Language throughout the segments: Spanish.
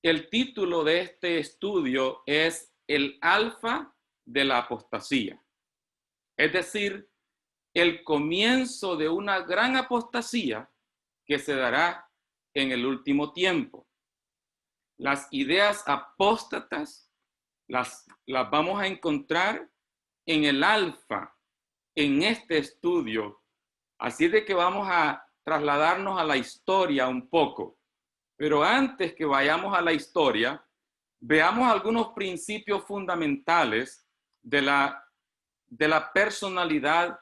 El título de este estudio es El alfa de la apostasía. Es decir, el comienzo de una gran apostasía que se dará en el último tiempo. Las ideas apóstatas las vamos a encontrar en el alfa, en este estudio. Así de que vamos a trasladarnos a la historia un poco. Pero antes que vayamos a la historia, veamos algunos principios fundamentales de la personalidad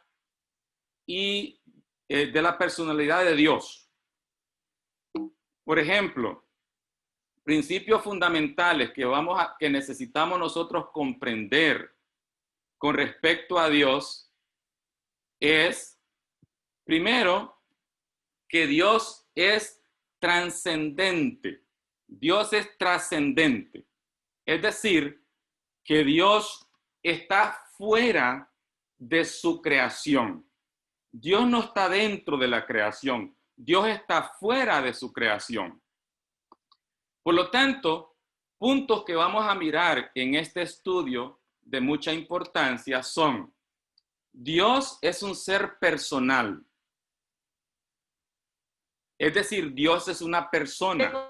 y de la personalidad de Dios. Por ejemplo, principios fundamentales que necesitamos nosotros comprender con respecto a Dios es, primero, que Dios es trascendente. Dios es trascendente. Es decir, que Dios está fuera de su creación. Dios no está dentro de la creación. Dios está fuera de su creación. Por lo tanto, puntos que vamos a mirar en este estudio de mucha importancia son: Dios es un ser personal. Es decir, Dios es una persona.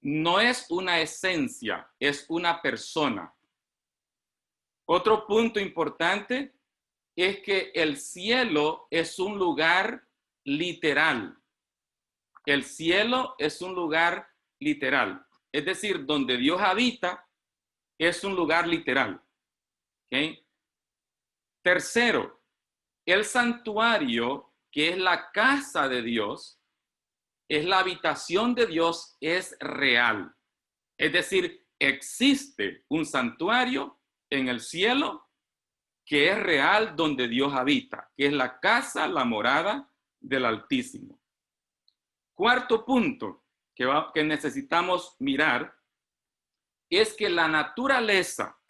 No es una esencia, es una persona. Otro punto importante es que el cielo es un lugar literal. El cielo es un lugar literal. Es decir, donde Dios habita es un lugar literal. ¿Okay? Tercero, el santuario, que es la casa de Dios, es la habitación de Dios, es real. Es decir, existe un santuario en el cielo que es real, donde Dios habita, que es la casa, la morada del Altísimo. Cuarto punto que necesitamos mirar es que la naturaleza,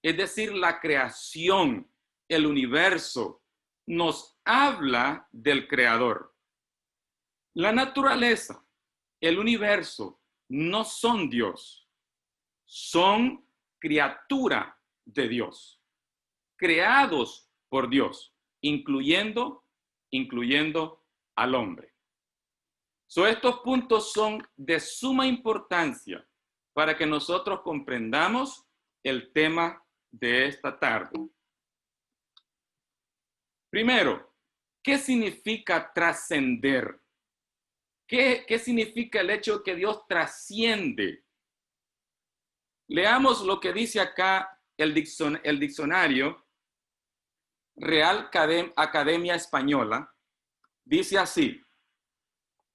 es decir, la creación, el universo, nos habla del Creador. La naturaleza, el universo, no son Dios, son criatura de Dios, creados por Dios, incluyendo al hombre. Estos puntos son de suma importancia para que nosotros comprendamos el tema de esta tarde. Primero, ¿qué significa trascender? ¿Qué significa el hecho de que Dios trasciende? Leamos lo que dice acá el diccionario Real Academia Española. Dice así: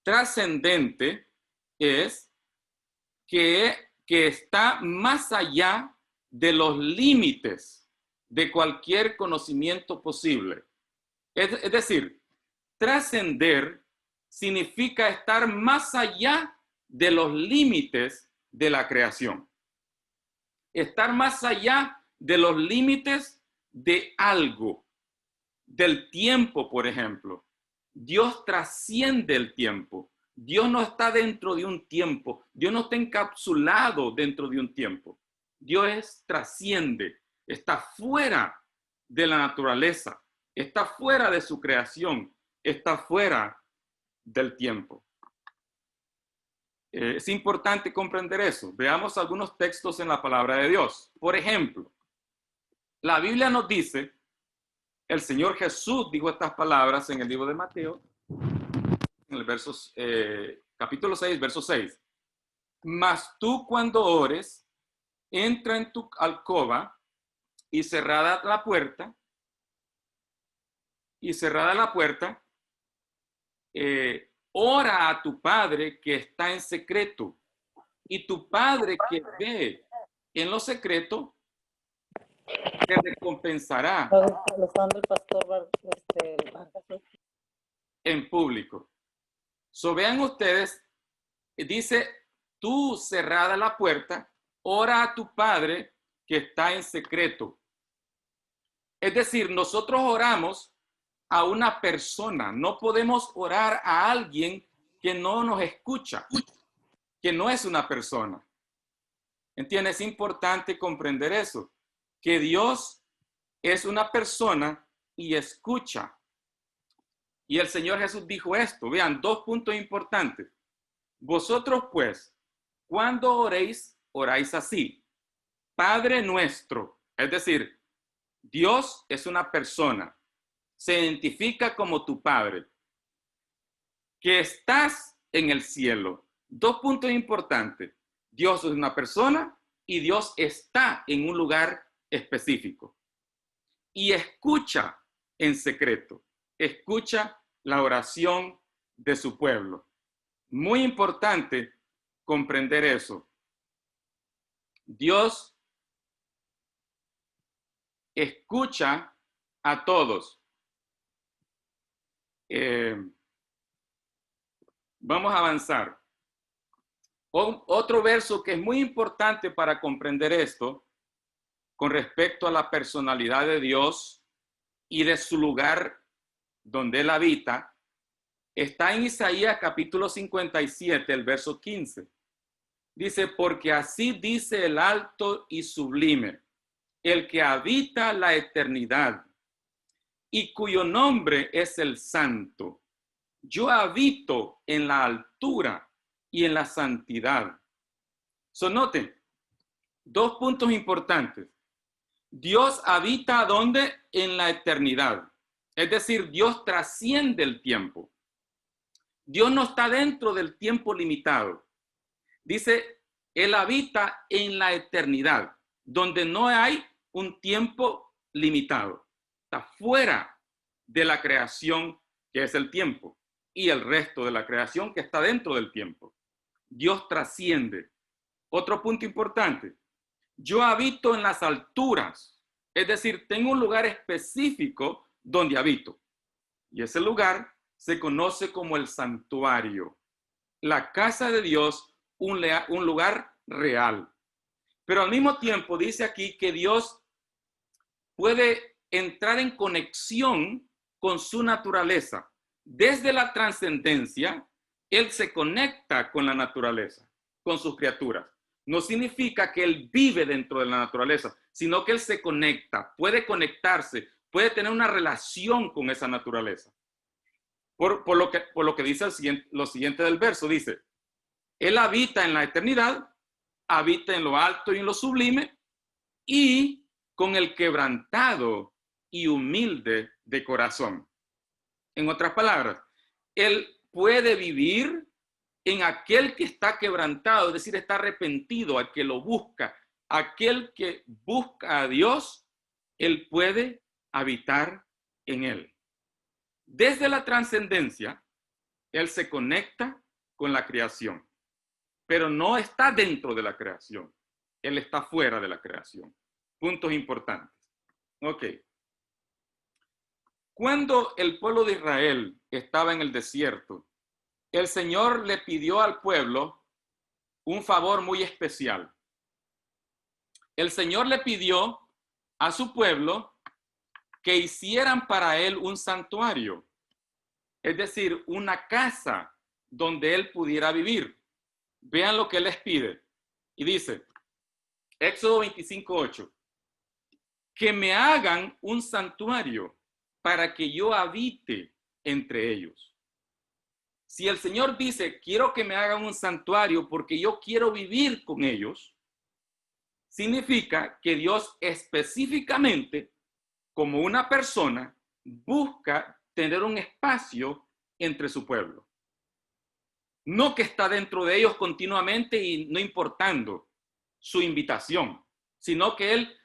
trascendente es que está más allá de los límites de cualquier conocimiento posible. Es decir, trascender significa estar más allá de los límites de la creación. Estar más allá de los límites de algo, del tiempo, por ejemplo. Dios trasciende el tiempo. Dios no está dentro de un tiempo. Dios no está encapsulado dentro de un tiempo. Dios trasciende, está fuera de la naturaleza, está fuera de su creación, está fuera del tiempo. Es importante comprender eso. Veamos algunos textos en la palabra de Dios. Por ejemplo, la Biblia nos dice, el Señor Jesús dijo estas palabras en el libro de Mateo, en el capítulo 6, verso 6. Mas tú, cuando ores, entra en tu alcoba y cerrada la puerta, ora a tu Padre que está en secreto, y tu Padre que ve en lo secreto te recompensará en público. Vean ustedes, dice, tú, cerrada la puerta, ora a tu Padre que está en secreto. Es decir, nosotros oramos a una persona, no podemos orar a alguien que no nos escucha, que no es una persona. ¿Entiendes? Es importante comprender eso, que Dios es una persona y escucha. Y el Señor Jesús dijo esto. Vean, 2 puntos importantes. Vosotros pues, cuando oréis, oráis así. Padre nuestro, es decir, Dios es una persona, se identifica como tu Padre, que estás en el cielo. 2 puntos importantes. Dios es una persona y Dios está en un lugar específico. Y escucha en secreto, escucha la oración de su pueblo. Muy importante comprender eso. Dios escucha a todos. Vamos a avanzar. Otro verso que es muy importante para comprender esto con respecto a la personalidad de Dios y de su lugar donde Él habita, está en Isaías capítulo 57, el verso 15. Dice, porque así dice el alto y sublime, el que habita la eternidad y cuyo nombre es el Santo. Yo habito en la altura y en la santidad. Noten, 2 puntos importantes. Dios habita ¿dónde? En la eternidad. Es decir, Dios trasciende el tiempo. Dios no está dentro del tiempo limitado. Dice, Él habita en la eternidad, donde no hay un tiempo limitado. Está fuera de la creación, que es el tiempo, y el resto de la creación que está dentro del tiempo. Dios trasciende. Otro punto importante. Yo habito en las alturas, es decir, tengo un lugar específico donde habito. Y ese lugar se conoce como el santuario. La casa de Dios, un lugar real. Pero al mismo tiempo dice aquí que Dios puede entrar en conexión con su naturaleza. Desde la trascendencia, Él se conecta con la naturaleza, con sus criaturas. No significa que Él vive dentro de la naturaleza, sino que Él se conecta, puede conectarse, puede tener una relación con esa naturaleza. Por lo que dice lo siguiente del verso, dice, Él habita en la eternidad, habita en lo alto y en lo sublime, y con el quebrantado y humilde de corazón. En otras palabras, Él puede vivir en aquel que está quebrantado, es decir, está arrepentido, al que lo busca, aquel que busca a Dios, Él puede habitar en él. Desde la trascendencia, Él se conecta con la creación, pero no está dentro de la creación. Él está fuera de la creación. Puntos importantes. Ok. Cuando el pueblo de Israel estaba en el desierto, el Señor le pidió al pueblo un favor muy especial. El Señor le pidió a su pueblo que hicieran para Él un santuario, es decir, una casa donde Él pudiera vivir. Vean lo que Él les pide. Y dice, Éxodo 25:8, que me hagan un santuario para que yo habite entre ellos. Si el Señor dice, quiero que me hagan un santuario porque yo quiero vivir con ellos, significa que Dios específicamente, como una persona, busca tener un espacio entre su pueblo. No que está dentro de ellos continuamente y no importando su invitación, sino que Él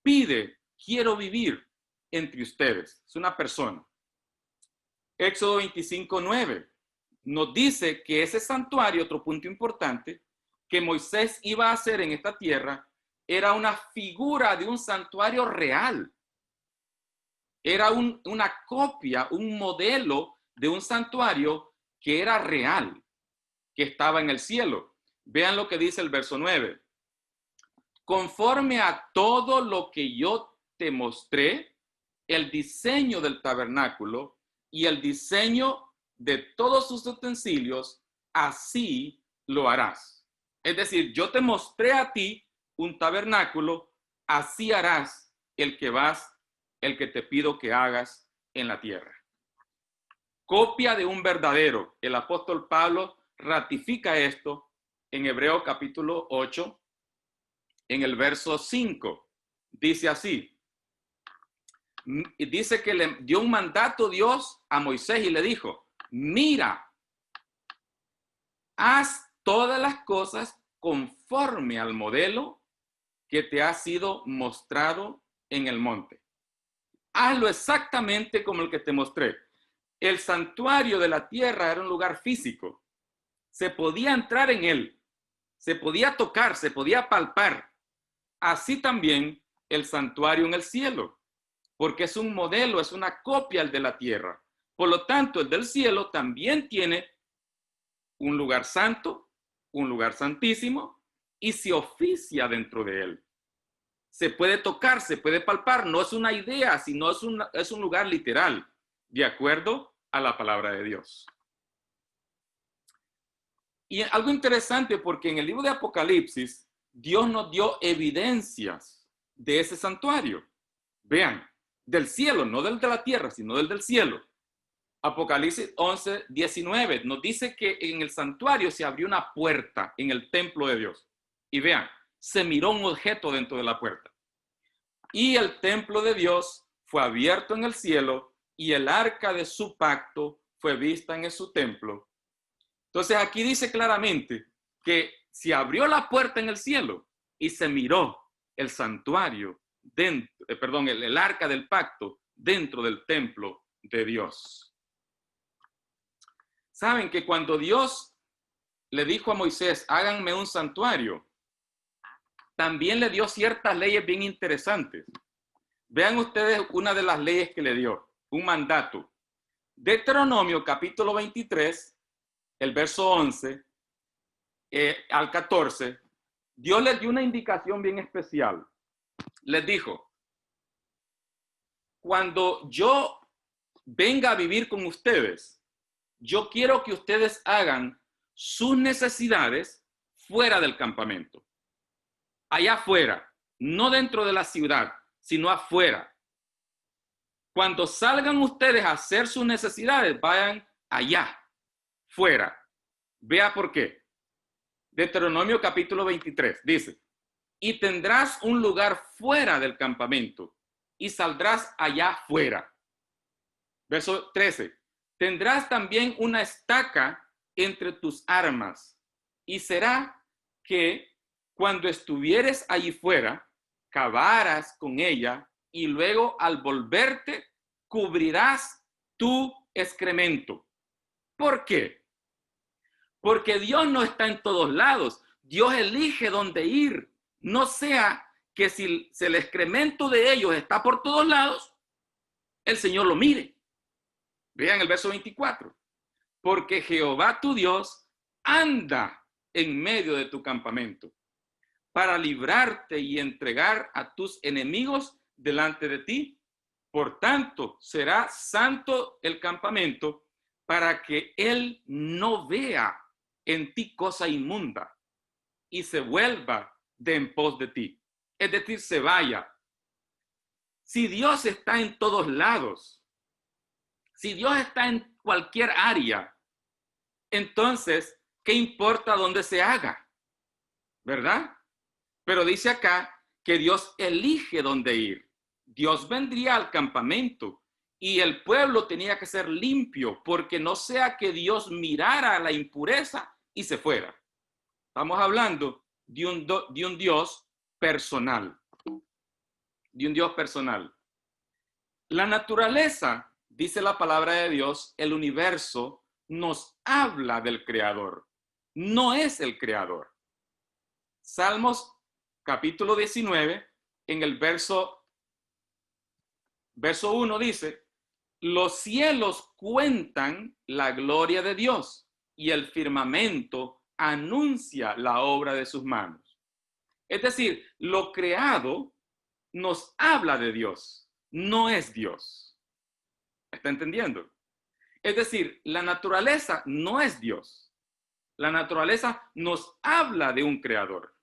pide, quiero vivir entre ustedes. Es una persona. Éxodo 25:9 nos dice que ese santuario, otro punto importante, que Moisés iba a hacer en esta tierra, era una figura de un santuario real. Era una copia, un modelo de un santuario que era real, que estaba en el cielo. Vean lo que dice el verso 9. Conforme a todo lo que yo te mostré, el diseño del tabernáculo y el diseño de todos sus utensilios, así lo harás. Es decir, yo te mostré a ti un tabernáculo, así harás el que te pido que hagas en la tierra. Copia de un verdadero. El apóstol Pablo ratifica esto en Hebreos capítulo 8, en el verso 5. Dice así. Dice que le dio un mandato Dios a Moisés y le dijo, mira, haz todas las cosas conforme al modelo que te ha sido mostrado en el monte. Hazlo exactamente como el que te mostré. El santuario de la tierra era un lugar físico. Se podía entrar en él, se podía tocar, se podía palpar. Así también el santuario en el cielo, porque es un modelo, es una copia el de la tierra. Por lo tanto, el del cielo también tiene un lugar santo, un lugar santísimo, y se oficia dentro de él. Se puede tocar, se puede palpar, no es una idea, sino es un lugar literal, de acuerdo a la palabra de Dios. Y algo interesante, porque en el libro de Apocalipsis, Dios nos dio evidencias de ese santuario. Vean, del cielo, no del de la tierra, sino del cielo. Apocalipsis 11, 19 nos dice que en el santuario se abrió una puerta en el templo de Dios. Y vean, se miró un objeto dentro de la puerta. Y el templo de Dios fue abierto en el cielo y el arca de su pacto fue vista en su templo. Entonces aquí dice claramente que se abrió la puerta en el cielo y se miró el santuario dentro, el arca del pacto dentro del templo de Dios. Saben que cuando Dios le dijo a Moisés, háganme un santuario, también le dio ciertas leyes bien interesantes. Vean ustedes una de las leyes que le dio, un mandato. Deuteronomio capítulo 23, el verso 11 al 14, Dios les dio una indicación bien especial. Les dijo, cuando yo venga a vivir con ustedes, yo quiero que ustedes hagan sus necesidades fuera del campamento. Allá afuera, no dentro de la ciudad, sino afuera. Cuando salgan ustedes a hacer sus necesidades, vayan allá, fuera. Vea por qué. Deuteronomio capítulo 23 dice, y tendrás un lugar fuera del campamento y saldrás allá fuera. Verso 13, tendrás también una estaca entre tus armas y será que cuando estuvieres allí fuera, cavaras con ella y luego al volverte cubrirás tu excremento. ¿Por qué? Porque Dios no está en todos lados. Dios elige dónde ir. No sea que si el excremento de ellos está por todos lados, el Señor lo mire. Vean el verso 24. Porque Jehová tu Dios anda en medio de tu campamento para librarte y entregar a tus enemigos delante de ti. Por tanto, será santo el campamento para que él no vea en ti cosa inmunda y se vuelva de en pos de ti. Es decir, se vaya. Si Dios está en todos lados, si Dios está en cualquier área, entonces, ¿qué importa dónde se haga? ¿Verdad? Pero dice acá que Dios elige dónde ir. Dios vendría al campamento y el pueblo tenía que ser limpio, porque no sea que Dios mirara la impureza y se fuera. Estamos hablando de un Dios personal. De un Dios personal. La naturaleza, dice la palabra de Dios, el universo nos habla del Creador. No es el Creador. Salmos capítulo 19, en el verso 1 dice, los cielos cuentan la gloria de Dios y el firmamento anuncia la obra de sus manos. Es decir, lo creado nos habla de Dios, no es Dios. ¿Está entendiendo? Es decir, la naturaleza no es Dios. La naturaleza nos habla de un creador.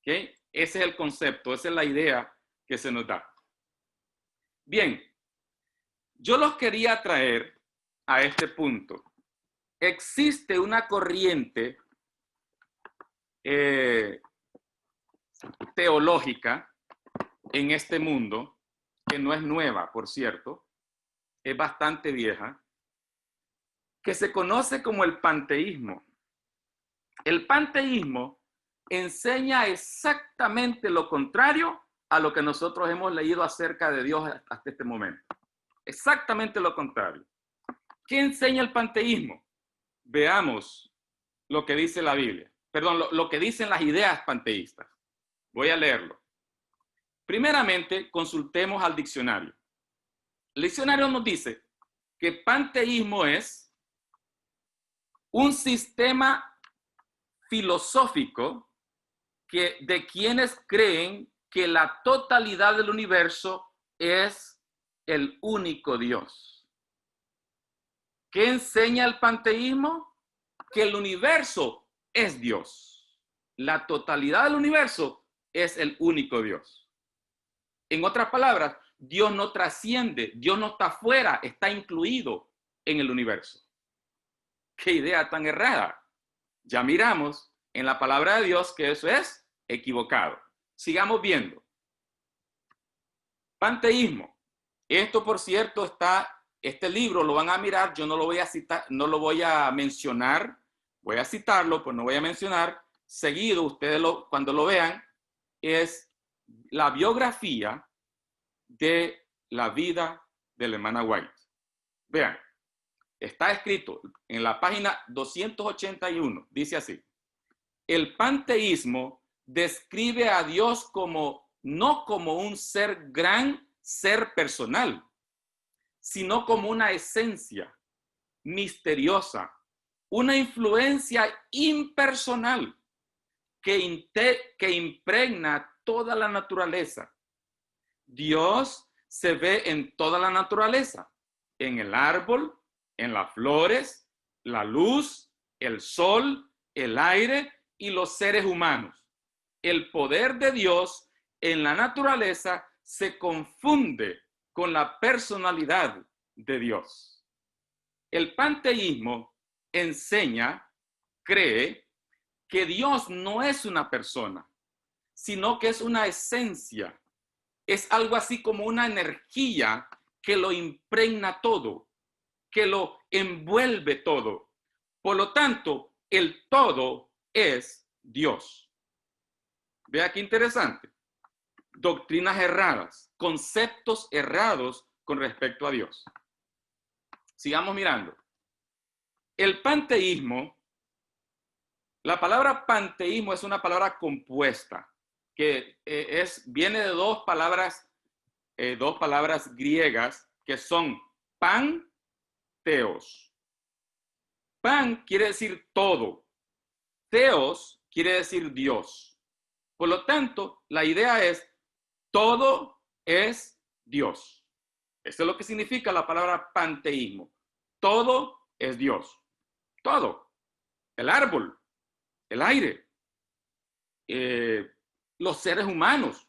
¿Okay? Ese es el concepto, esa es la idea que se nos da. Bien, yo los quería traer a este punto. Existe una corriente teológica en este mundo, que no es nueva, por cierto, es bastante vieja, que se conoce como el panteísmo. El panteísmo enseña exactamente lo contrario a lo que nosotros hemos leído acerca de Dios hasta este momento. Exactamente lo contrario. ¿Qué enseña el panteísmo? Veamos lo que dice la Biblia. Perdón, lo que dicen las ideas panteístas. Voy a leerlo. Primeramente, consultemos al diccionario. El diccionario nos dice que panteísmo es un sistema filosófico de quienes creen que la totalidad del universo es el único Dios. ¿Qué enseña el panteísmo? Que el universo es Dios. La totalidad del universo es el único Dios. En otras palabras, Dios no trasciende, Dios no está fuera, está incluido en el universo. ¡Qué idea tan errada! Ya miramos en la palabra de Dios que eso es equivocado. Sigamos viendo. Panteísmo. Esto, por cierto, este libro lo van a mirar, yo no lo voy a citar, no lo voy a mencionar, voy a citarlo, pues no voy a mencionar. Seguido, ustedes cuando lo vean, es la biografía de la vida de la hermana White. Vean, está escrito en la página 281, dice así: el panteísmo describe a Dios no como un gran ser personal, sino como una esencia misteriosa, una influencia impersonal que impregna toda la naturaleza. Dios se ve en toda la naturaleza, en el árbol, en las flores, la luz, el sol, el aire y los seres humanos. El poder de Dios en la naturaleza se confunde con la personalidad de Dios. El panteísmo enseña, cree, que Dios no es una persona, sino que es una esencia. Es algo así como una energía que lo impregna todo, que lo envuelve todo. Por lo tanto, el todo es Dios. Vea qué interesante. Doctrinas erradas, conceptos errados con respecto a Dios. Sigamos mirando. El panteísmo, la palabra panteísmo es una palabra compuesta que viene de dos palabras griegas que son pan, teos. Pan quiere decir todo. Teos quiere decir Dios. Por lo tanto, la idea es todo es Dios. Eso es lo que significa la palabra panteísmo. Todo es Dios. Todo. El árbol, el aire, los seres humanos,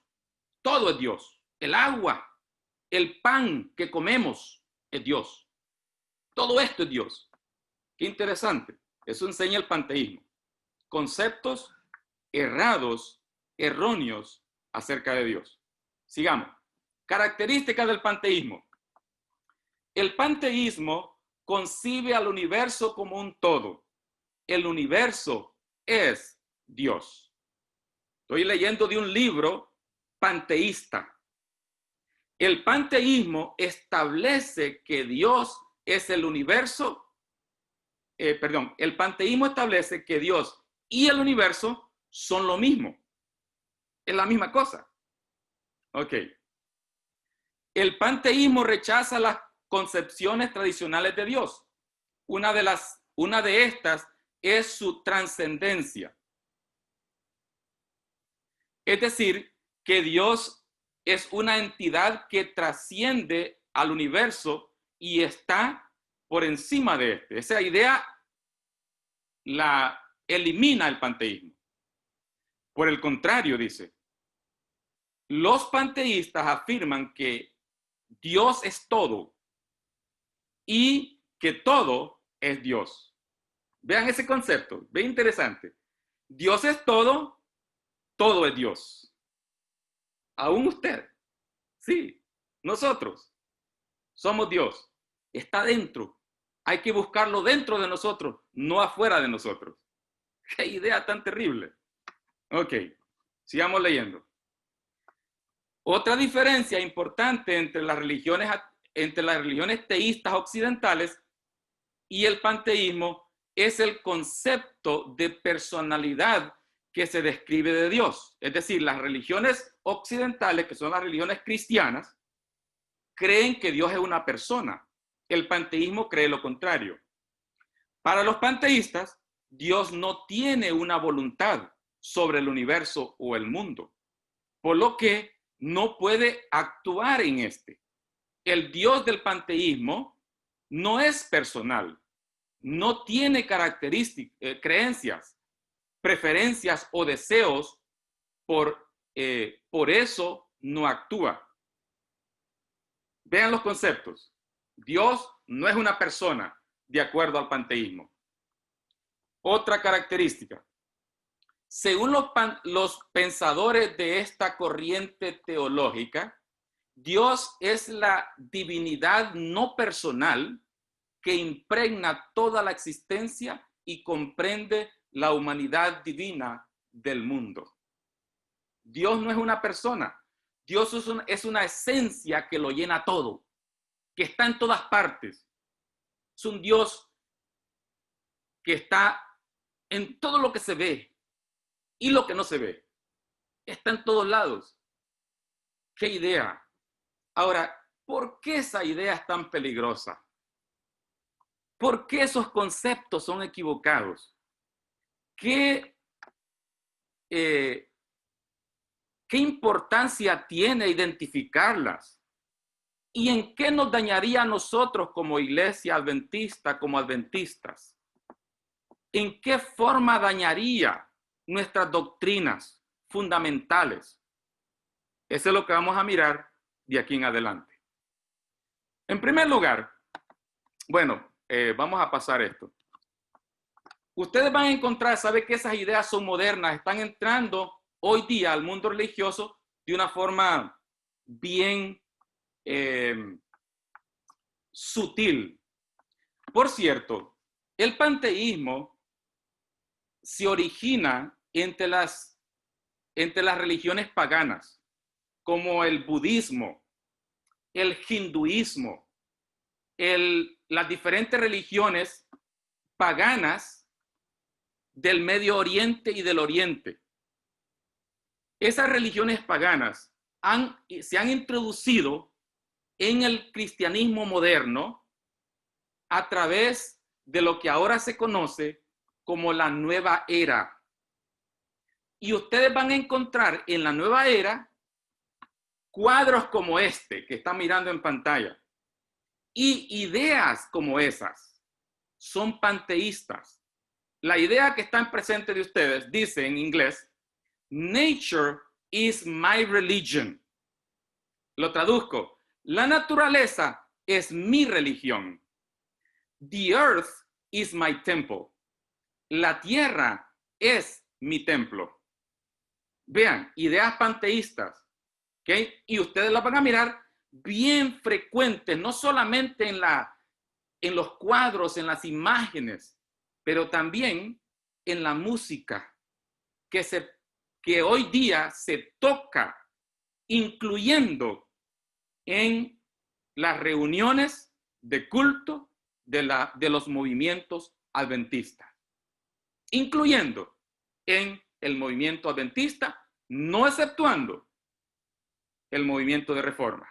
todo es Dios. El agua, el pan que comemos es Dios. Todo esto es Dios. Qué interesante. Eso enseña el panteísmo. Conceptos errados, erróneos acerca de Dios. Sigamos. Características del panteísmo. El panteísmo concibe al universo como un todo. El universo es Dios. Estoy leyendo de un libro panteísta. El panteísmo establece que Dios es el universo. El panteísmo establece que Dios y el universo son lo mismo. Es la misma cosa. Ok. El panteísmo rechaza las concepciones tradicionales de Dios. Una de estas es su trascendencia. Es decir, que Dios es una entidad que trasciende al universo y está por encima de este. Esa idea la elimina el panteísmo. Por el contrario, dice, los panteístas afirman que Dios es todo y que todo es Dios. Vean ese concepto, ve interesante. Dios es todo, todo es Dios. Aún usted, sí, nosotros somos Dios. Está dentro. Hay que buscarlo dentro de nosotros, no afuera de nosotros. ¡Qué idea tan terrible! Ok, sigamos leyendo. Otra diferencia importante entre las religiones teístas occidentales y el panteísmo es el concepto de personalidad que se describe de Dios. Es decir, las religiones occidentales, que son las religiones cristianas, creen que Dios es una persona. El panteísmo cree lo contrario. Para los panteístas, Dios no tiene una voluntad sobre el universo o el mundo, por lo que no puede actuar en este. El Dios del panteísmo no es personal, no tiene características, creencias, preferencias o deseos, por eso no actúa. Vean los conceptos. Dios no es una persona, de acuerdo al panteísmo. Otra característica. Según los pensadores de esta corriente teológica, Dios es la divinidad no personal que impregna toda la existencia y comprende la humanidad divina del mundo. Dios no es una persona. Dios es una esencia que lo llena todo, que está en todas partes. Es un Dios que está en todo lo que se ve y lo que no se ve. Está en todos lados. ¡Qué idea! Ahora, ¿por qué esa idea es tan peligrosa? ¿Por qué esos conceptos son equivocados? ¿Qué importancia tiene identificarlas? ¿Y en qué nos dañaría a nosotros como iglesia adventista, como adventistas? ¿En qué forma dañaría nuestras doctrinas fundamentales? Eso es lo que vamos a mirar de aquí en adelante. En primer lugar, bueno, vamos a pasar esto. Ustedes van a encontrar, sabe que esas ideas son modernas, están entrando hoy día al mundo religioso de una forma bien sutil. Por cierto, el panteísmo se origina entre las religiones paganas, como el budismo, el hinduismo, las diferentes religiones paganas del Medio Oriente y del Oriente. Esas religiones paganas se han introducido en el cristianismo moderno a través de lo que ahora se conoce como la nueva era. Y ustedes van a encontrar en la nueva era cuadros como este que están mirando en pantalla y ideas como esas. Son panteístas. La idea que está en presente de ustedes dice en inglés, nature is my religion. Lo traduzco, la naturaleza es mi religión. The earth is my temple. La tierra es mi templo. Vean, ideas panteístas, ¿okay? Y ustedes las van a mirar bien frecuentes, no solamente en los cuadros, en las imágenes, pero también en la música que hoy día se toca, incluyendo en las reuniones de culto de los movimientos adventistas, incluyendo en el movimiento adventista, no exceptuando el movimiento de reforma.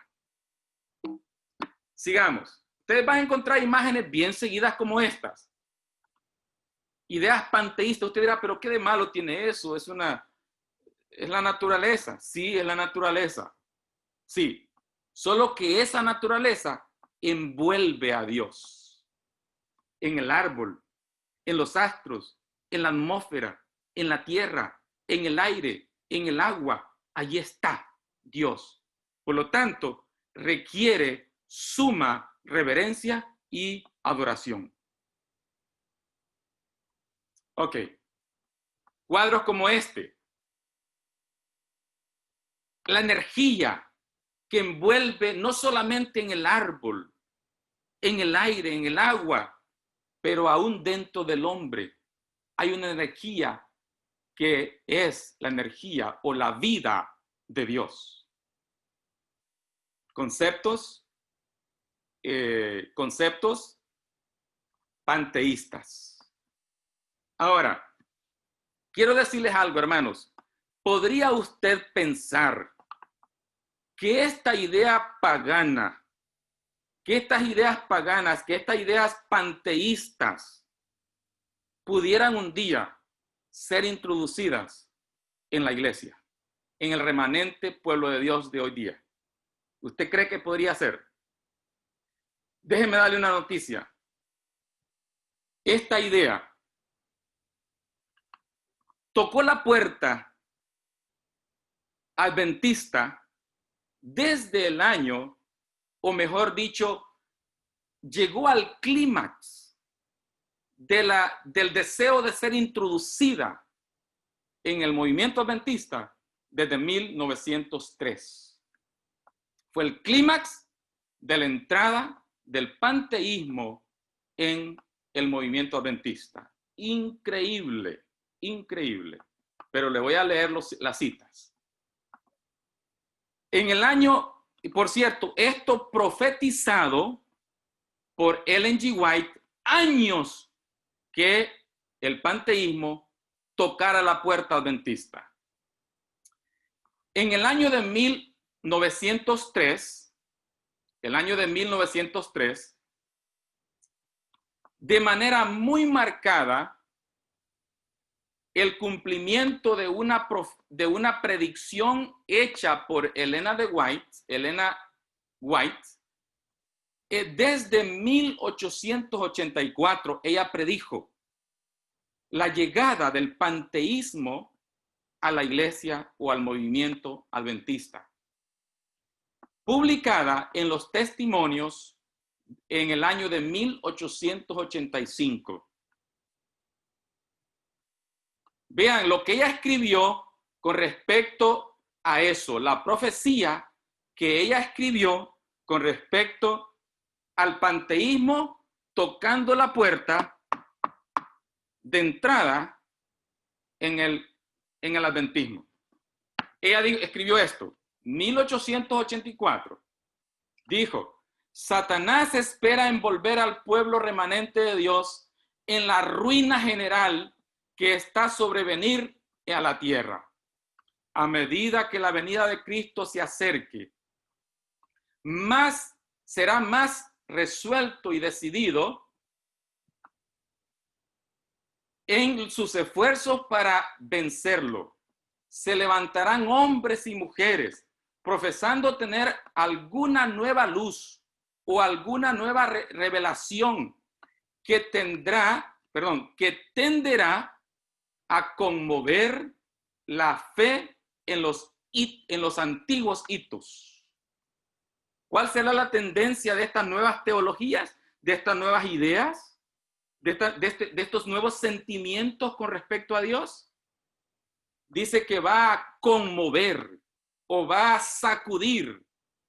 Sigamos. Ustedes van a encontrar imágenes bien seguidas como estas. Ideas panteístas. Usted dirá, pero ¿qué de malo tiene eso? Es la naturaleza. Sí, es la naturaleza. Sí. Solo que esa naturaleza envuelve a Dios. En el árbol, en los astros, en la atmósfera, en la tierra, en el aire, en el agua, allí está Dios. Por lo tanto, requiere suma reverencia y adoración. Ok. Cuadros como este. La energía que envuelve no solamente en el árbol, en el aire, en el agua, pero aún dentro del hombre. Hay una energía que es la energía o la vida de Dios. Conceptos panteístas. Ahora, quiero decirles algo, hermanos. ¿Podría usted pensar que esta idea pagana, que estas ideas paganas, que estas ideas panteístas pudieran un día ser introducidas en la iglesia, en el remanente pueblo de Dios de hoy día? ¿Usted cree que podría ser? Déjeme darle una noticia. Esta idea tocó la puerta adventista desde el año, o mejor dicho, llegó al clímax del deseo de ser introducida en el movimiento adventista desde 1903. Fue el clímax de la entrada del panteísmo en el movimiento adventista. Increíble, increíble. Pero le voy a leer las citas. En el año, y por cierto, esto profetizado por Ellen G. White, años que el panteísmo tocara la puerta adventista. En el año de 1903, de manera muy marcada, el cumplimiento de una predicción hecha por Elena White, desde 1884, ella predijo la llegada del panteísmo a la iglesia o al movimiento adventista. Publicada en los testimonios en el año de 1885. Vean lo que ella escribió con respecto a eso, la profecía que ella escribió con respecto al panteísmo tocando la puerta de entrada en el adventismo. Ella escribió esto, 1884. Dijo: Satanás espera envolver al pueblo remanente de Dios en la ruina general que está sobrevenir a la tierra. A medida que la venida de Cristo se acerque, será más resuelto y decidido en sus esfuerzos para vencerlo. Se levantarán hombres y mujeres profesando tener alguna nueva luz o alguna nueva revelación que tenderá a conmover la fe en los antiguos hitos. ¿Cuál será la tendencia de estas nuevas teologías, de estas nuevas ideas, de estos nuevos sentimientos con respecto a Dios? Dice que va a conmover o va a sacudir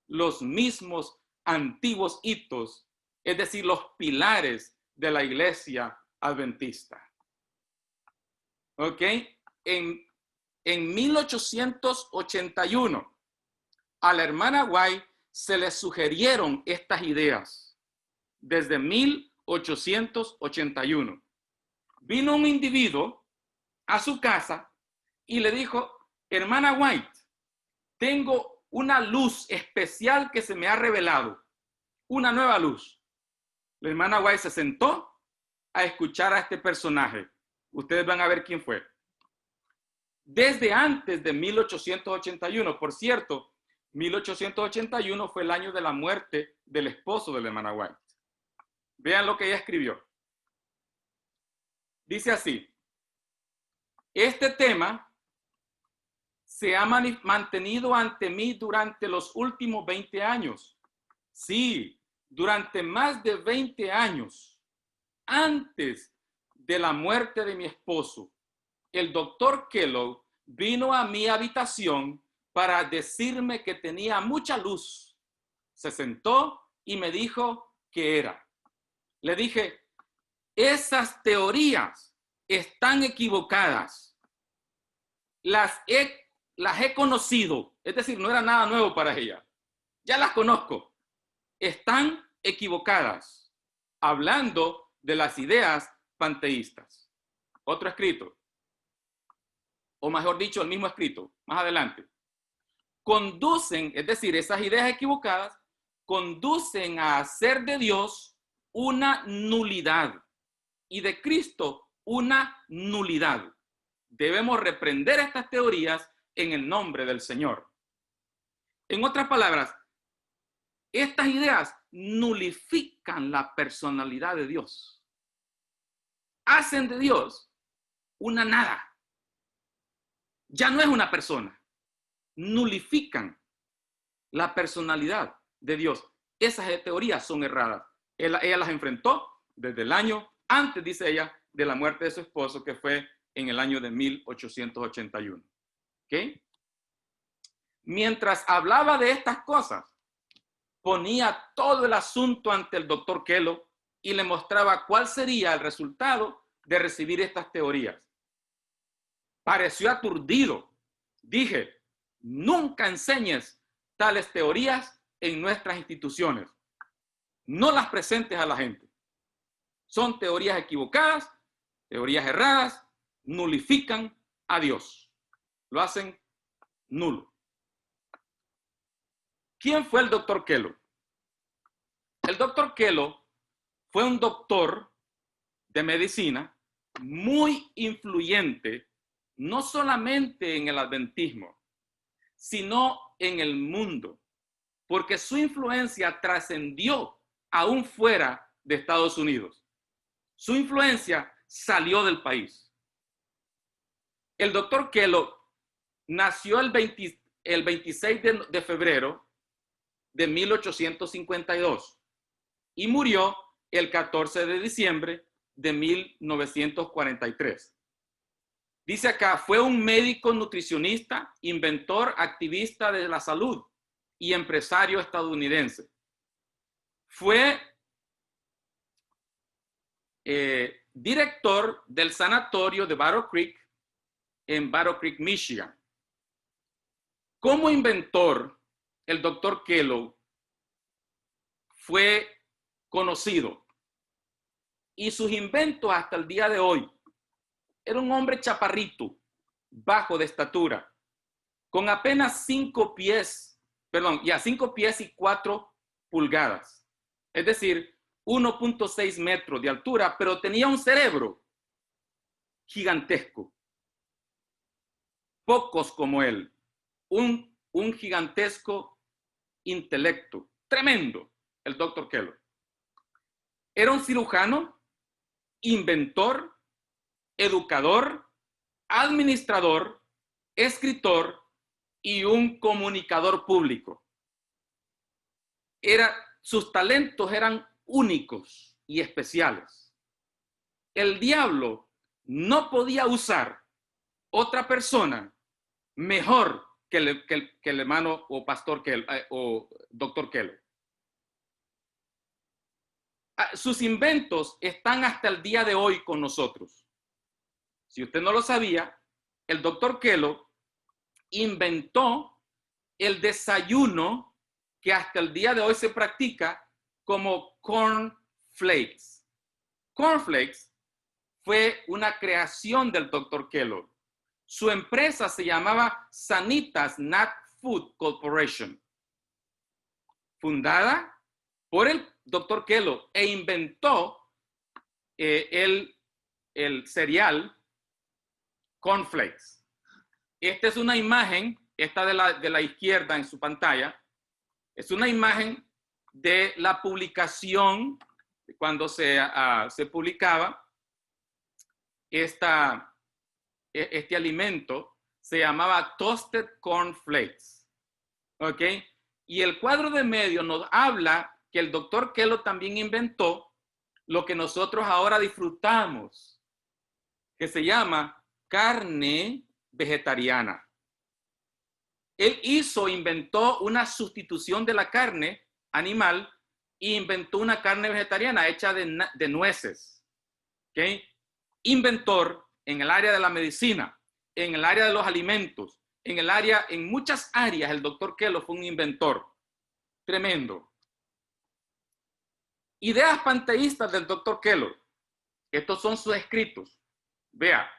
los mismos antiguos hitos, es decir, los pilares de la iglesia adventista. ¿Ok? En 1881, a la hermana White se le sugirieron estas ideas. Desde 1881. Vino un individuo a su casa y le dijo: hermana White, tengo una luz especial que se me ha revelado, una nueva luz. La hermana White se sentó a escuchar a este personaje. Ustedes van a ver quién fue. Desde antes de 1881, por cierto, 1881 fue el año de la muerte del esposo de la hermana White. Vean lo que ella escribió. Dice así: este tema se ha mantenido ante mí durante los últimos 20 años. Sí, durante más de 20 años, antes de la muerte de mi esposo, el doctor Kellogg vino a mi habitación para decirme que tenía mucha luz. Se sentó y me dijo qué era. Le dije, esas teorías están equivocadas. Las he conocido, es decir, no era nada nuevo para ella. Ya las conozco. Están equivocadas, hablando de las ideas panteístas. Otro escrito, o mejor dicho, el mismo escrito, más adelante. Conducen, es decir, esas ideas equivocadas, conducen a hacer de Dios una nulidad y de Cristo una nulidad. Debemos reprender estas teorías en el nombre del Señor. En otras palabras, estas ideas nulifican la personalidad de Dios. Hacen de Dios una nada. Ya no es una persona. Nulifican la personalidad de Dios. Esas teorías son erradas. Ella las enfrentó desde el año antes, dice ella, de la muerte de su esposo, que fue en el año de 1881. ¿Okay? Mientras hablaba de estas cosas, ponía todo el asunto ante el doctor Kellogg y le mostraba cuál sería el resultado de recibir estas teorías. Pareció aturdido. Dije, nunca enseñes tales teorías en nuestras instituciones. No las presentes a la gente. Son teorías equivocadas, teorías erradas, nulifican a Dios. Lo hacen nulo. ¿Quién fue el doctor Kellogg? El doctor Kellogg fue un doctor de medicina muy influyente, no solamente en el adventismo, sino en el mundo, porque su influencia trascendió aún fuera de Estados Unidos. Su influencia salió del país. El doctor Kellogg nació el 26 de febrero de 1852 y murió el 14 de diciembre de 1943. Dice acá, fue un médico nutricionista, inventor, activista de la salud y empresario estadounidense. Fue director del sanatorio de Battle Creek en Battle Creek, Michigan. Como inventor, el doctor Kellogg fue conocido y sus inventos hasta el día de hoy. Era un hombre chaparrito, bajo de estatura, con apenas 5 pies y 4 pulgadas. Es decir, 1.6 metros de altura, pero tenía un cerebro gigantesco. Pocos como él. Un gigantesco intelecto. Tremendo, el doctor Kellogg. Era un cirujano, inventor, educador, administrador, escritor y un comunicador público. Sus talentos eran únicos y especiales. El diablo no podía usar otra persona mejor que el hermano o pastor Kellogg, o doctor Kellogg. Sus inventos están hasta el día de hoy con nosotros. Si usted no lo sabía, el doctor Kellogg inventó el desayuno que hasta el día de hoy se practica como cornflakes. Cornflakes fue una creación del doctor Kellogg. Su empresa se llamaba Sanitas Nat Food Corporation, fundada por el doctor Kellogg, e inventó el cereal cornflakes. Esta es una imagen, esta de la izquierda en su pantalla, es una imagen de la publicación, cuando se publicaba este alimento. se llamaba Toasted Corn Flakes. ¿Ok? Y el cuadro de medio nos habla que el doctor Kellogg también inventó lo que nosotros ahora disfrutamos, que se llama carne vegetariana. Él inventó una sustitución de la carne animal e inventó una carne vegetariana hecha de nueces. ¿Okay? Inventor en el área de la medicina, en el área de los alimentos, en muchas áreas, el doctor Kellogg fue un inventor tremendo. Ideas panteístas del doctor Kellogg. Estos son sus escritos. Vea.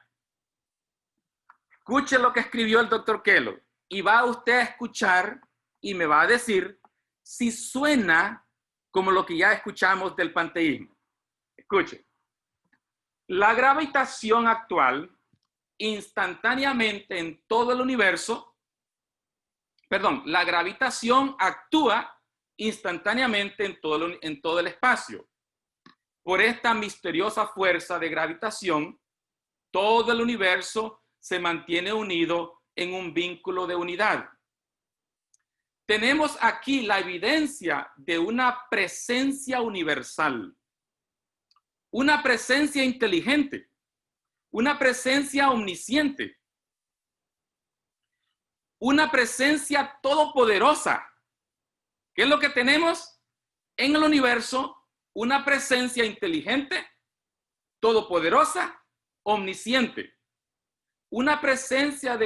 Escuche lo que escribió el doctor Kellogg y va usted a escuchar y me va a decir si suena como lo que ya escuchamos del panteísmo. Escuche. La gravitación actual instantáneamente en todo el universo, la gravitación actúa instantáneamente en todo el espacio. Por esta misteriosa fuerza de gravitación, todo el universo se mantiene unido en un vínculo de unidad. Tenemos aquí la evidencia de una presencia universal, una presencia inteligente, una presencia omnisciente, una presencia todopoderosa. ¿Qué es lo que tenemos en el universo? Una presencia inteligente, todopoderosa, omnisciente. Una presencia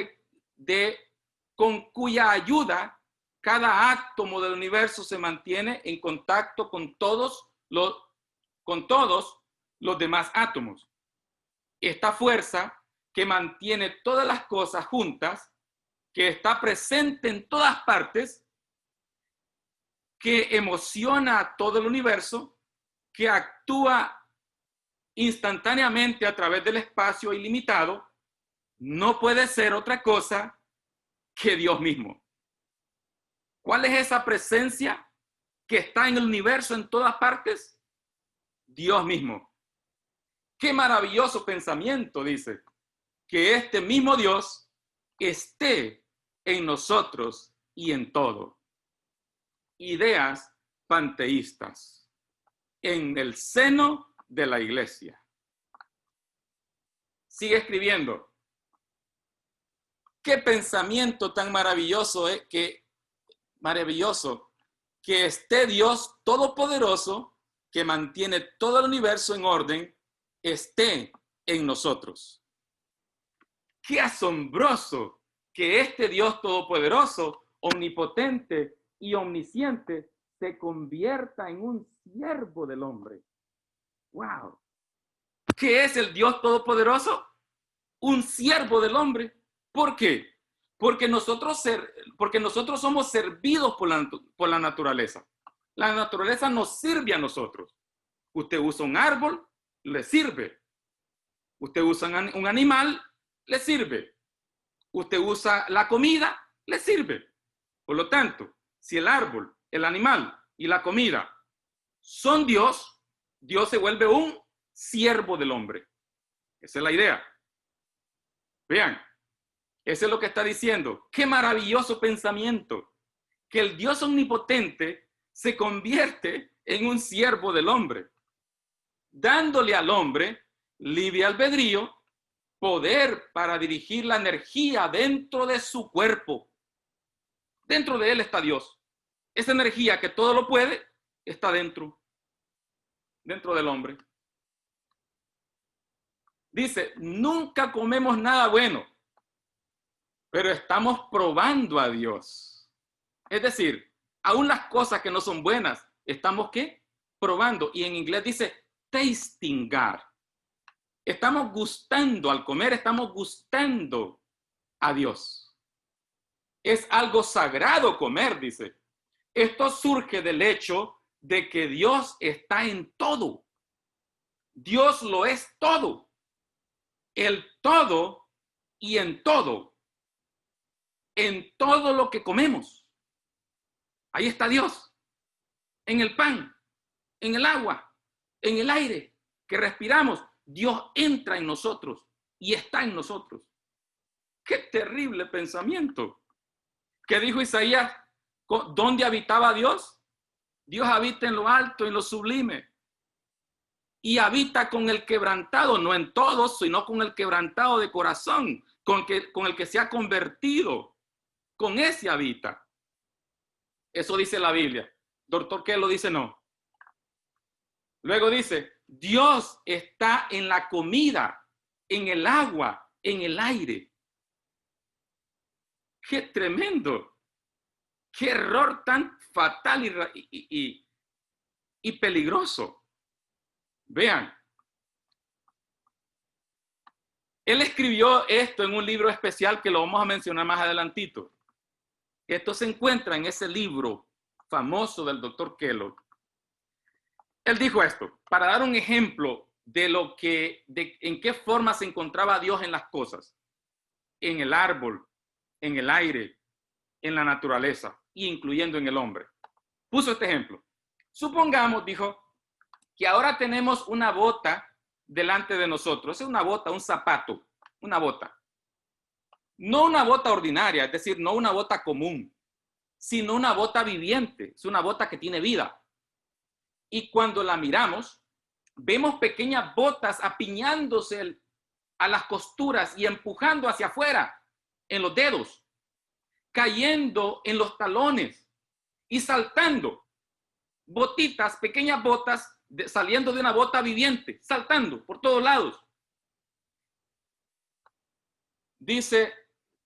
con cuya ayuda cada átomo del universo se mantiene en contacto con todos los demás átomos. Esta fuerza que mantiene todas las cosas juntas, que está presente en todas partes, que emociona a todo el universo, que actúa instantáneamente a través del espacio ilimitado, no puede ser otra cosa que Dios mismo. ¿Cuál es esa presencia que está en el universo en todas partes? Dios mismo. Qué maravilloso pensamiento, dice, que este mismo Dios esté en nosotros y en todo. Ideas panteístas en el seno de la iglesia. Sigue escribiendo. Qué pensamiento tan maravilloso que esté Dios todopoderoso que mantiene todo el universo en orden, esté en nosotros. Qué asombroso que este Dios todopoderoso, omnipotente y omnisciente se convierta en un siervo del hombre. ¡Wow! ¿Qué es el Dios todopoderoso? Un siervo del hombre. ¿Por qué? Porque nosotros somos servidos por la naturaleza. La naturaleza nos sirve a nosotros. Usted usa un árbol, le sirve. Usted usa un animal, le sirve. Usted usa la comida, le sirve. Por lo tanto, si el árbol, el animal y la comida son Dios, Dios se vuelve un siervo del hombre. Esa es la idea. Vean, eso es lo que está diciendo. Qué maravilloso pensamiento. Que el Dios omnipotente se convierte en un siervo del hombre, dándole al hombre libre albedrío, poder para dirigir la energía dentro de su cuerpo. Dentro de él está Dios. Esa energía que todo lo puede, está dentro del hombre. Dice, nunca comemos nada bueno, pero estamos probando a Dios. Es decir, aún las cosas que no son buenas, estamos ¿qué? Probando. Y en inglés dice tasting God. Estamos gustando, al comer estamos gustando a Dios. Es algo sagrado comer, dice. Esto surge del hecho de que Dios está en todo. Dios lo es todo. El todo y en todo. En todo lo que comemos. Ahí está Dios. En el pan, en el agua, en el aire que respiramos. Dios entra en nosotros y está en nosotros. ¡Qué terrible pensamiento! ¿Qué dijo Isaías? ¿Dónde habitaba Dios? Dios habita en lo alto, en lo sublime. Y habita con el quebrantado, no en todos, sino con el quebrantado de corazón, con el que se ha convertido. Con ese habita. Eso dice la Biblia. Doctor Kello dice no. Luego dice, Dios está en la comida, en el agua, en el aire. ¡Qué tremendo! ¡Qué error tan fatal y peligroso! Vean. Él escribió esto en un libro especial que lo vamos a mencionar más adelantito. Esto se encuentra en ese libro famoso del Dr. Kellogg. Él dijo esto, para dar un ejemplo de en qué forma se encontraba Dios en las cosas. En el árbol, en el aire, en la naturaleza, incluyendo en el hombre. Puso este ejemplo. Supongamos, dijo, que ahora tenemos una bota delante de nosotros. Es una bota, un zapato, una bota. No una bota ordinaria, es decir, no una bota común, sino una bota viviente. Es una bota que tiene vida. Y cuando la miramos, vemos pequeñas botas apiñándose a las costuras y empujando hacia afuera en los dedos, cayendo en los talones y saltando. Botitas, pequeñas botas saliendo de una bota viviente, saltando por todos lados. Dice,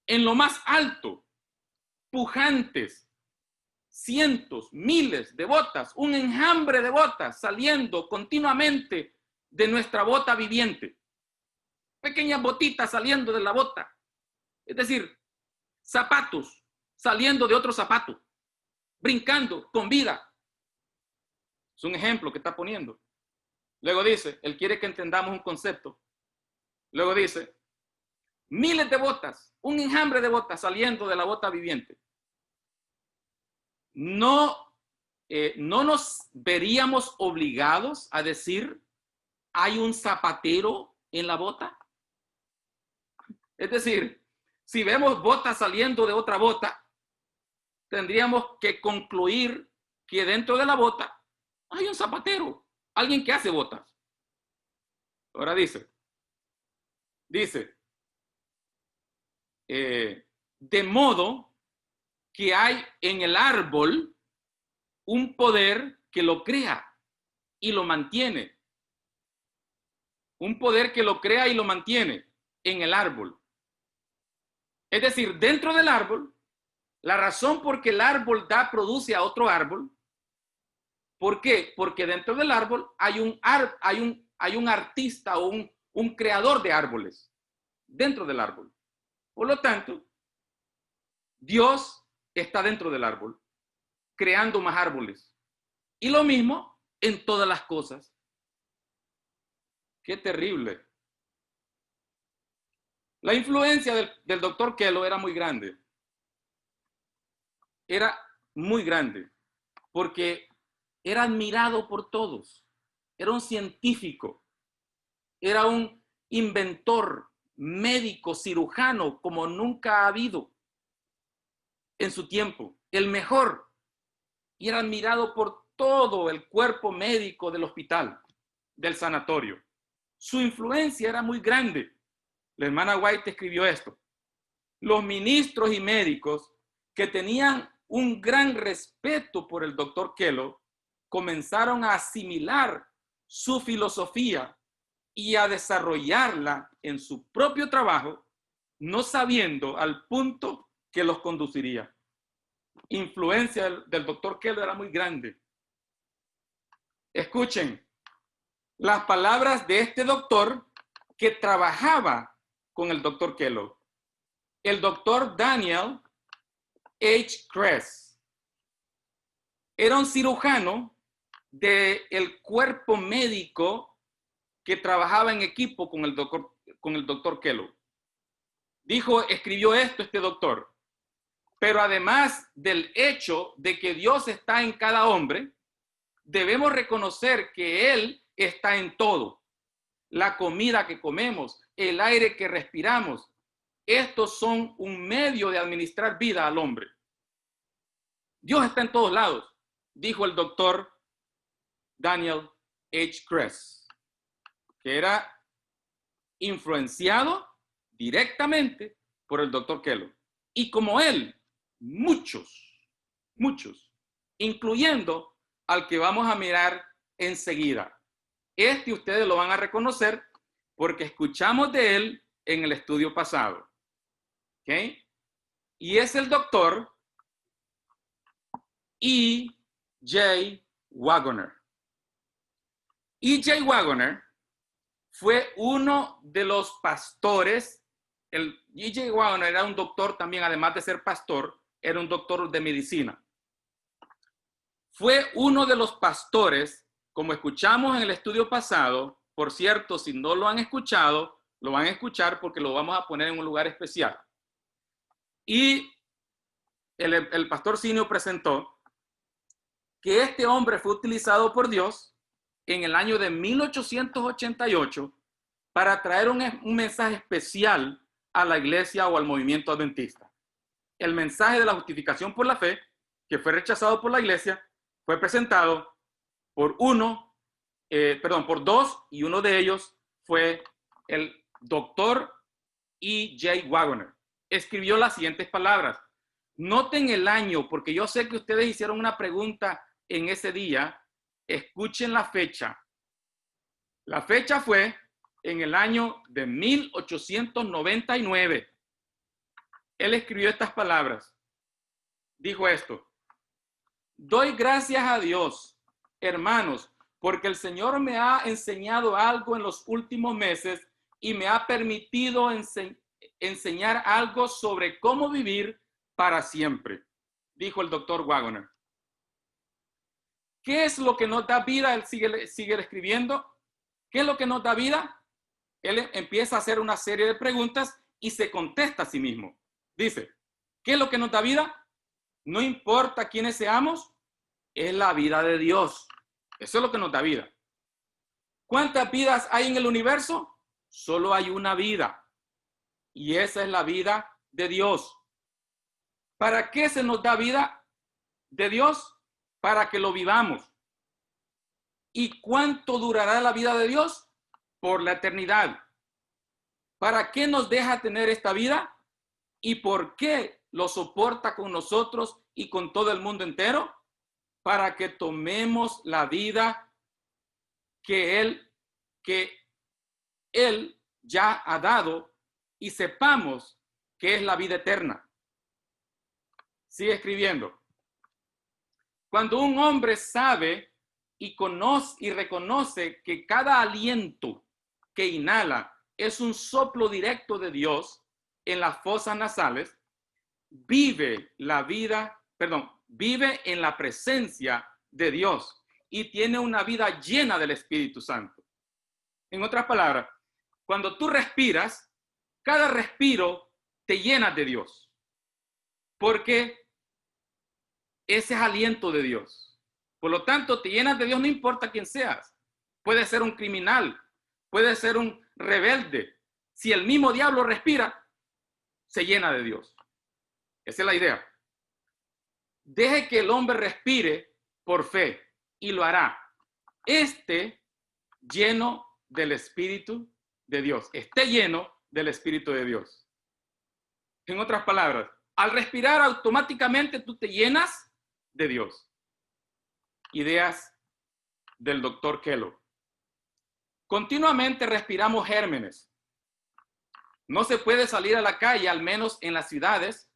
en lo más alto, pujantes, cientos, miles de botas, un enjambre de botas saliendo continuamente de nuestra bota viviente. Pequeñas botitas saliendo de la bota. Es decir, zapatos saliendo de otro zapato, brincando con vida. Es un ejemplo que está poniendo. Luego dice, él quiere que entendamos un concepto. Luego dice, miles de botas, un enjambre de botas saliendo de la bota viviente. No nos veríamos obligados a decir, hay un zapatero en la bota. Es decir, si vemos botas saliendo de otra bota, tendríamos que concluir que dentro de la bota hay un zapatero, alguien que hace botas. Ahora dice, de modo que hay en el árbol un poder que lo crea y lo mantiene. Un poder que lo crea y lo mantiene en el árbol. Es decir, dentro del árbol, la razón por que el árbol produce a otro árbol. ¿Por qué? Porque dentro del árbol hay un artista o un creador de árboles dentro del árbol. Por lo tanto, Dios está dentro del árbol, creando más árboles. Y lo mismo en todas las cosas. ¡Qué terrible! La influencia del Dr. Kellogg era muy grande. Era muy grande, porque era admirado por todos. Era un científico. Era un inventor, médico, cirujano, como nunca ha habido en su tiempo. El mejor. Y era admirado por todo el cuerpo médico del hospital, del sanatorio. Su influencia era muy grande. La hermana White escribió esto. Los ministros y médicos que tenían un gran respeto por el Dr. Kellogg comenzaron a asimilar su filosofía y a desarrollarla en su propio trabajo, no sabiendo al punto que los conduciría. Influencia del Dr. Kellogg era muy grande. Escuchen las palabras de este doctor que trabajaba con el Dr. Kellogg. El doctor Daniel H. Kress era un cirujano del cuerpo médico que trabajaba en equipo con el doctor Kellogg. Escribió esto este doctor. Pero además del hecho de que Dios está en cada hombre, debemos reconocer que Él está en todo. La comida que comemos, el aire que respiramos, estos son un medio de administrar vida al hombre. Dios está en todos lados, dijo el doctor Daniel H. Kress, que era influenciado directamente por el doctor Kellogg. Y como él, muchos, incluyendo al que vamos a mirar enseguida. Ustedes lo van a reconocer porque escuchamos de él en el estudio pasado. ¿Ok? Y es el doctor E. J. Waggoner. E. J. Waggoner fue uno de los pastores. El E. J. Waggoner era un doctor también, además de ser pastor, era un doctor de medicina. Fue uno de los pastores, como escuchamos en el estudio pasado. Por cierto, si no lo han escuchado, lo van a escuchar porque lo vamos a poner en un lugar especial. Y el pastor Sinio presentó que este hombre fue utilizado por Dios en el año de 1888 para traer un mensaje especial a la iglesia o al movimiento adventista. El mensaje de la justificación por la fe, que fue rechazado por la iglesia, fue presentado por dos, y uno de ellos fue el doctor E. J. Waggoner. Escribió las siguientes palabras. Noten el año, porque yo sé que ustedes hicieron una pregunta en ese día. Escuchen la fecha. La fecha fue en el año de 1899. Él escribió estas palabras. Dijo esto: doy gracias a Dios, hermanos, porque el Señor me ha enseñado algo en los últimos meses y me ha permitido enseñar algo sobre cómo vivir para siempre, dijo el doctor Waggoner. ¿Qué es lo que nos da vida? Él sigue escribiendo. ¿Qué es lo que nos da vida? Él empieza a hacer una serie de preguntas y se contesta a sí mismo. Dice, ¿qué es lo que nos da vida? No importa quiénes seamos, es la vida de Dios. Eso es lo que nos da vida. ¿Cuántas vidas hay en el universo? Solo hay una vida. Y esa es la vida de Dios. ¿Para qué se nos da vida de Dios? Para que lo vivamos. ¿Y cuánto durará la vida de Dios? Por la eternidad. ¿Para qué nos deja tener esta vida? ¿Y por qué lo soporta con nosotros y con todo el mundo entero? Para que tomemos la vida que Él ya ha dado y sepamos que es la vida eterna. Sigue escribiendo. Cuando un hombre sabe y conoce y reconoce que cada aliento que inhala es un soplo directo de Dios en las fosas nasales, vive en la presencia de Dios y tiene una vida llena del Espíritu Santo. En otras palabras, cuando tú respiras, cada respiro te llena de Dios, porque ese es aliento de Dios. Por lo tanto, te llenas de Dios no importa quién seas. Puede ser un criminal, puede ser un rebelde. Si el mismo diablo respira, se llena de Dios. Esa es la idea. Deje que el hombre respire por fe y lo hará. Lleno del Espíritu de Dios. Esté lleno del Espíritu de Dios. En otras palabras, al respirar automáticamente tú te llenas de Dios. Ideas del doctor Kellogg. Continuamente respiramos gérmenes. No se puede salir a la calle, al menos en las ciudades,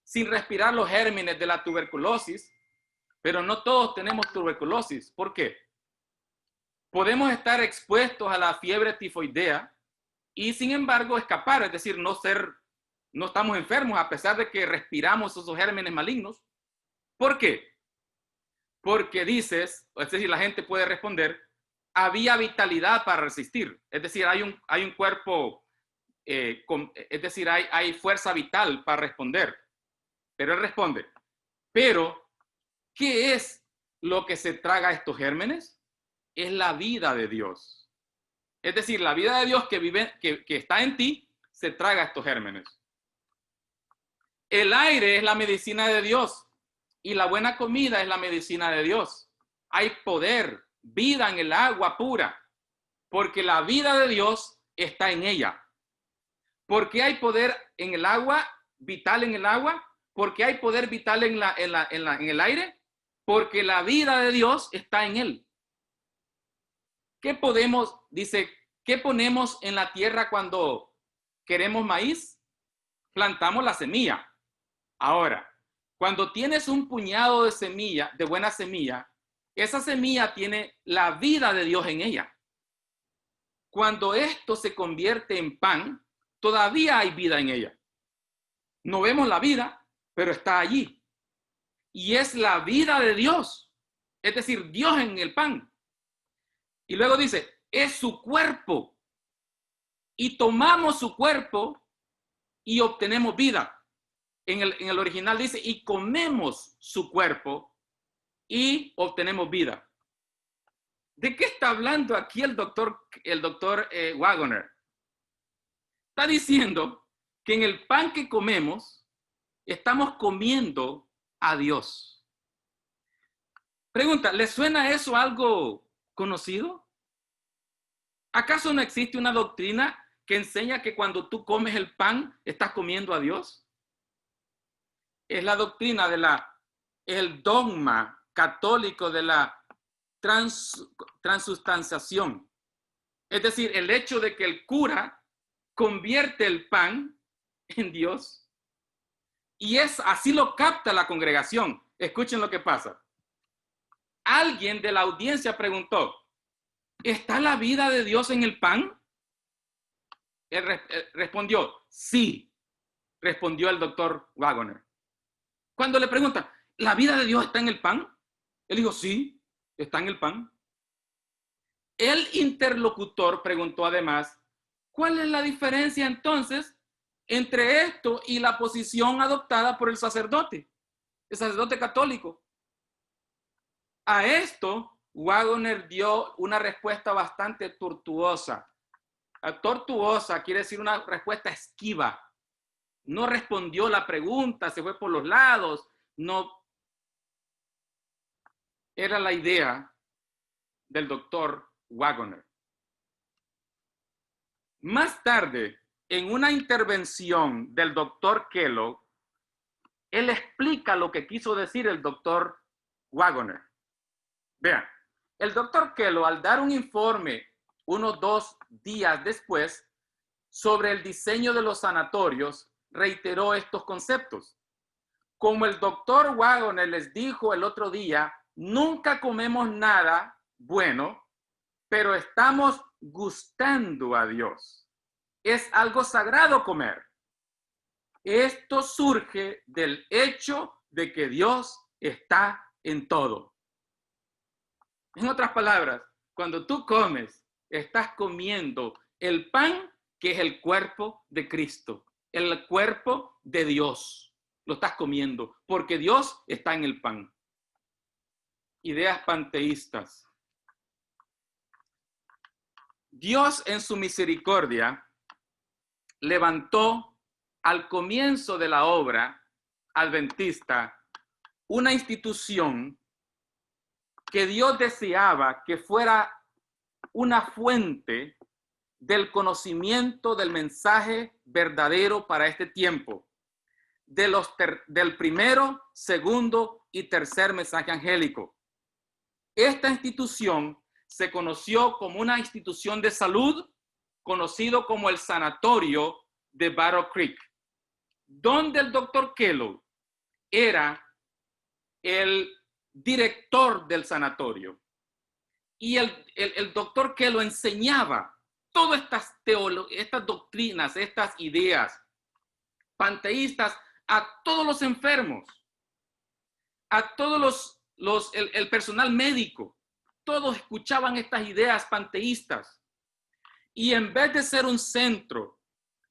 sin respirar los gérmenes de la tuberculosis, pero no todos tenemos tuberculosis. ¿Por qué? Podemos estar expuestos a la fiebre tifoidea y sin embargo escapar, es decir, no estamos enfermos a pesar de que respiramos esos gérmenes malignos. ¿Por qué? Porque es decir, la gente puede responder, había vitalidad para resistir. Es decir, hay un cuerpo, es decir, hay fuerza vital para responder. Pero él responde, pero ¿qué es lo que se traga estos gérmenes? Es la vida de Dios. Es decir, la vida de Dios que está en ti se traga estos gérmenes. El aire es la medicina de Dios y la buena comida es la medicina de Dios. Hay poder, vida en el agua pura, porque la vida de Dios está en ella. ¿Por qué hay poder en el agua, vital en el agua? ¿Por qué hay poder vital en el aire? Porque la vida de Dios está en él. ¿Qué ponemos en la tierra cuando queremos maíz? Plantamos la semilla. Ahora, cuando tienes un puñado de semilla, de buena semilla, esa semilla tiene la vida de Dios en ella. Cuando esto se convierte en pan, todavía hay vida en ella. No vemos la vida, pero está allí. Y es la vida de Dios. Es decir, Dios en el pan. Y luego dice, es su cuerpo. Y tomamos su cuerpo y obtenemos vida. En el original dice, y comemos su cuerpo y obtenemos vida. ¿De qué está hablando aquí el doctor Waggoner? Está diciendo que en el pan que comemos, estamos comiendo a Dios. Pregunta, ¿le suena eso algo conocido? ¿Acaso no existe una doctrina que enseña que cuando tú comes el pan, estás comiendo a Dios? Es la doctrina el dogma católico de la transustanciación. Es decir, el hecho de que el cura convierte el pan en Dios. Y así lo capta la congregación. Escuchen lo que pasa. Alguien de la audiencia preguntó, ¿está la vida de Dios en el pan? Él respondió, sí, respondió el doctor Waggoner. Cuando le preguntan, ¿la vida de Dios está en el pan? Él dijo, sí, está en el pan. El interlocutor preguntó además, ¿cuál es la diferencia entonces entre esto y la posición adoptada por el sacerdote católico? A esto, Waggoner dio una respuesta bastante tortuosa. Tortuosa quiere decir una respuesta esquiva. No respondió la pregunta, se fue por los lados. No era la idea del doctor Waggoner. Más tarde, en una intervención del doctor Kellogg, él explica lo que quiso decir el doctor Waggoner. Vean, el doctor Kellogg, al dar un informe unos 2 días después sobre el diseño de los sanatorios, reiteró estos conceptos. Como el doctor Waggoner les dijo el otro día, nunca comemos nada bueno, pero estamos gustando a Dios. Es algo sagrado comer. Esto surge del hecho de que Dios está en todo. En otras palabras, cuando tú comes, estás comiendo el pan que es el cuerpo de Cristo, el cuerpo de Dios. Lo estás comiendo porque Dios está en el pan. Ideas panteístas. Dios en su misericordia levantó al comienzo de la obra adventista una institución que Dios deseaba que fuera una fuente del conocimiento del mensaje verdadero para este tiempo, del primero, segundo y tercer mensaje angélico. Esta institución se conoció como una institución de salud, conocido como el Sanatorio de Battle Creek, donde el doctor Kellogg era el director del sanatorio. Y el doctor Kellogg enseñaba todas estas doctrinas, estas ideas panteístas a todos los enfermos, a todos el personal médico. Todos escuchaban estas ideas panteístas. Y en vez de ser un centro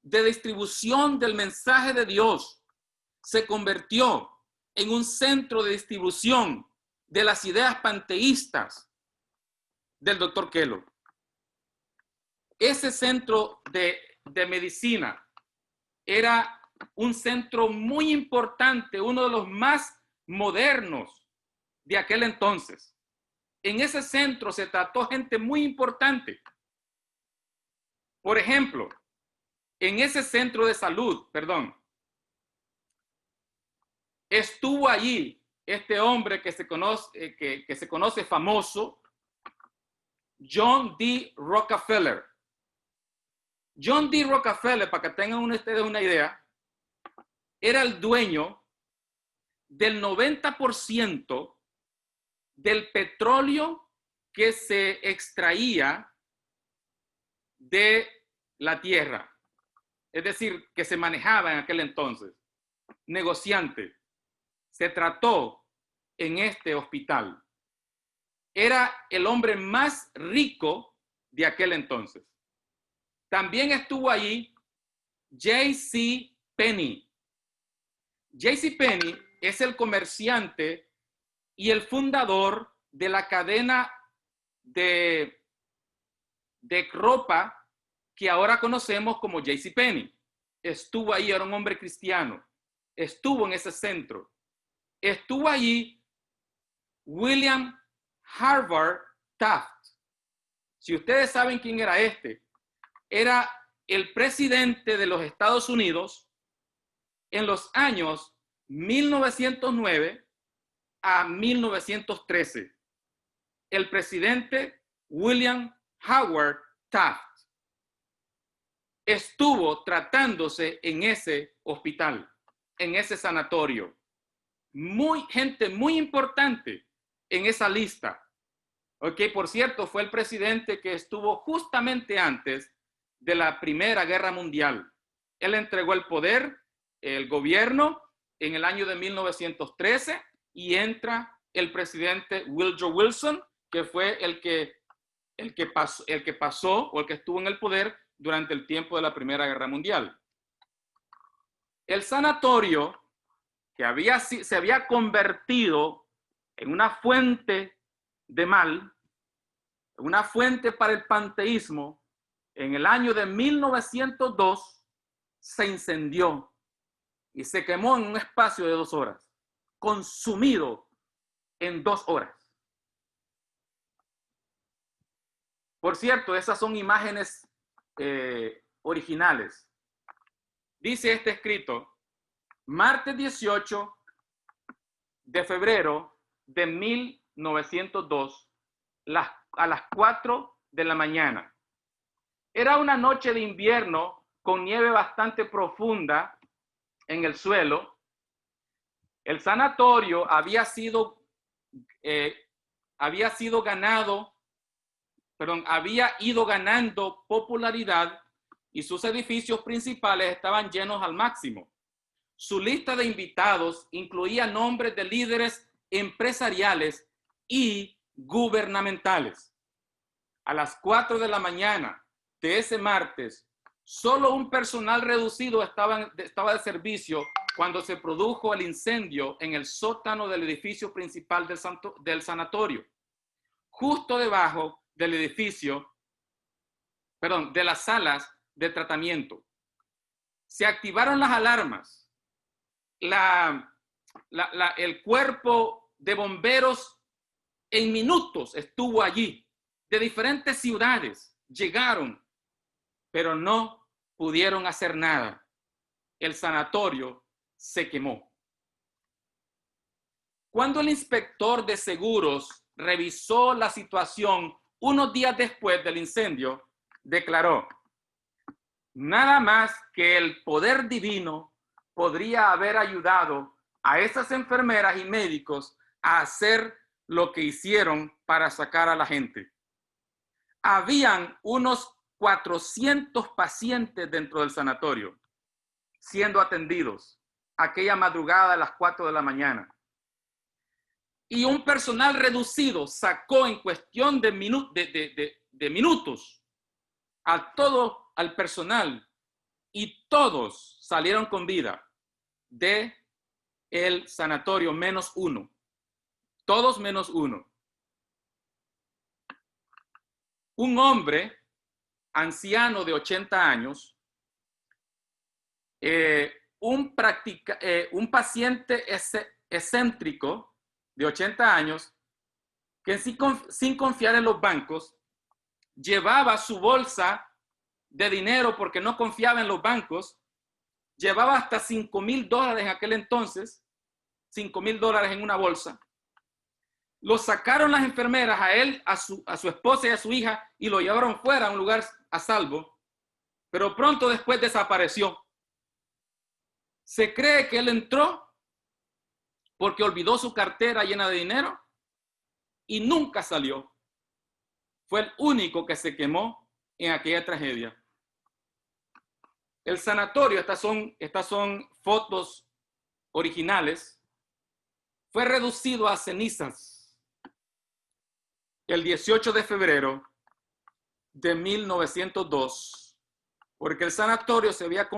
de distribución del mensaje de Dios, se convirtió en un centro de distribución de las ideas panteístas del doctor Kellogg. Ese centro de medicina era un centro muy importante, uno de los más modernos de aquel entonces. En ese centro se trató gente muy importante. Por ejemplo, en ese centro de salud, estuvo allí este hombre que se conoce famoso, John D. Rockefeller. John D. Rockefeller, para que tengan ustedes una idea, era el dueño del 90% del petróleo que se extraía de la tierra. Es decir, que se manejaba en aquel entonces. Negociante. Se trató en este hospital. Era el hombre más rico de aquel entonces. También estuvo allí J.C. Penney. J.C. Penney es el comerciante y el fundador de la cadena de ropa que ahora conocemos como J.C. Penney. Estuvo ahí, era un hombre cristiano. Estuvo en ese centro. Estuvo allí William Harvard Taft. Si ustedes saben quién era era el presidente de los Estados Unidos en los años 1909 a 1913. El presidente William Howard Taft estuvo tratándose en ese hospital, en ese sanatorio. Gente muy importante en esa lista. Ok, por cierto, fue el presidente que estuvo justamente antes de la Primera Guerra Mundial. Él entregó el poder, el gobierno, en el año de 1913 y entra el presidente Woodrow Wilson, que fue el que pasó o el que estuvo en el poder durante el tiempo de la Primera Guerra Mundial. El sanatorio, que se había convertido en una fuente de mal, una fuente para el panteísmo, en el año de 1902 se incendió y se quemó en un espacio de 2 horas, consumido en 2 horas. Por cierto, esas son imágenes originales. Dice este escrito: martes 18 de febrero de 1902, a las 4 de la mañana. Era una noche de invierno con nieve bastante profunda en el suelo. El sanatorio había ido ganando popularidad y sus edificios principales estaban llenos al máximo. Su lista de invitados incluía nombres de líderes empresariales y gubernamentales. A las 4 de la mañana de ese martes, solo un personal reducido estaba de servicio cuando se produjo el incendio en el sótano del edificio principal del sanatorio, justo debajo del edificio, de las salas de tratamiento. Se activaron las alarmas. El cuerpo de bomberos en minutos estuvo allí. De diferentes ciudades llegaron, pero no pudieron hacer nada. El sanatorio se quemó. Cuando el inspector de seguros revisó la situación unos días después del incendio, declaró: nada más que el poder divino podría haber ayudado a esas enfermeras y médicos a hacer lo que hicieron para sacar a la gente. Habían unos 400 pacientes dentro del sanatorio siendo atendidos aquella madrugada a las 4 de la mañana. Y un personal reducido sacó en cuestión de minutos a todo al personal y todos salieron con vida de el sanatorio, menos uno. Todos menos uno. Un hombre anciano de 80 años un paciente excéntrico de 80 años que sin confiar en los bancos, llevaba su bolsa de dinero porque no confiaba en los bancos, llevaba hasta $5,000 en aquel entonces, $5,000 en una bolsa. Lo sacaron las enfermeras a él, a su esposa y a su hija y lo llevaron fuera a un lugar a salvo, pero pronto después desapareció. Se cree que él entró porque olvidó su cartera llena de dinero y nunca salió. Fue el único que se quemó en aquella tragedia. El sanatorio, estas son fotos originales, fue reducido a cenizas el 18 de febrero de 1902, porque el sanatorio se había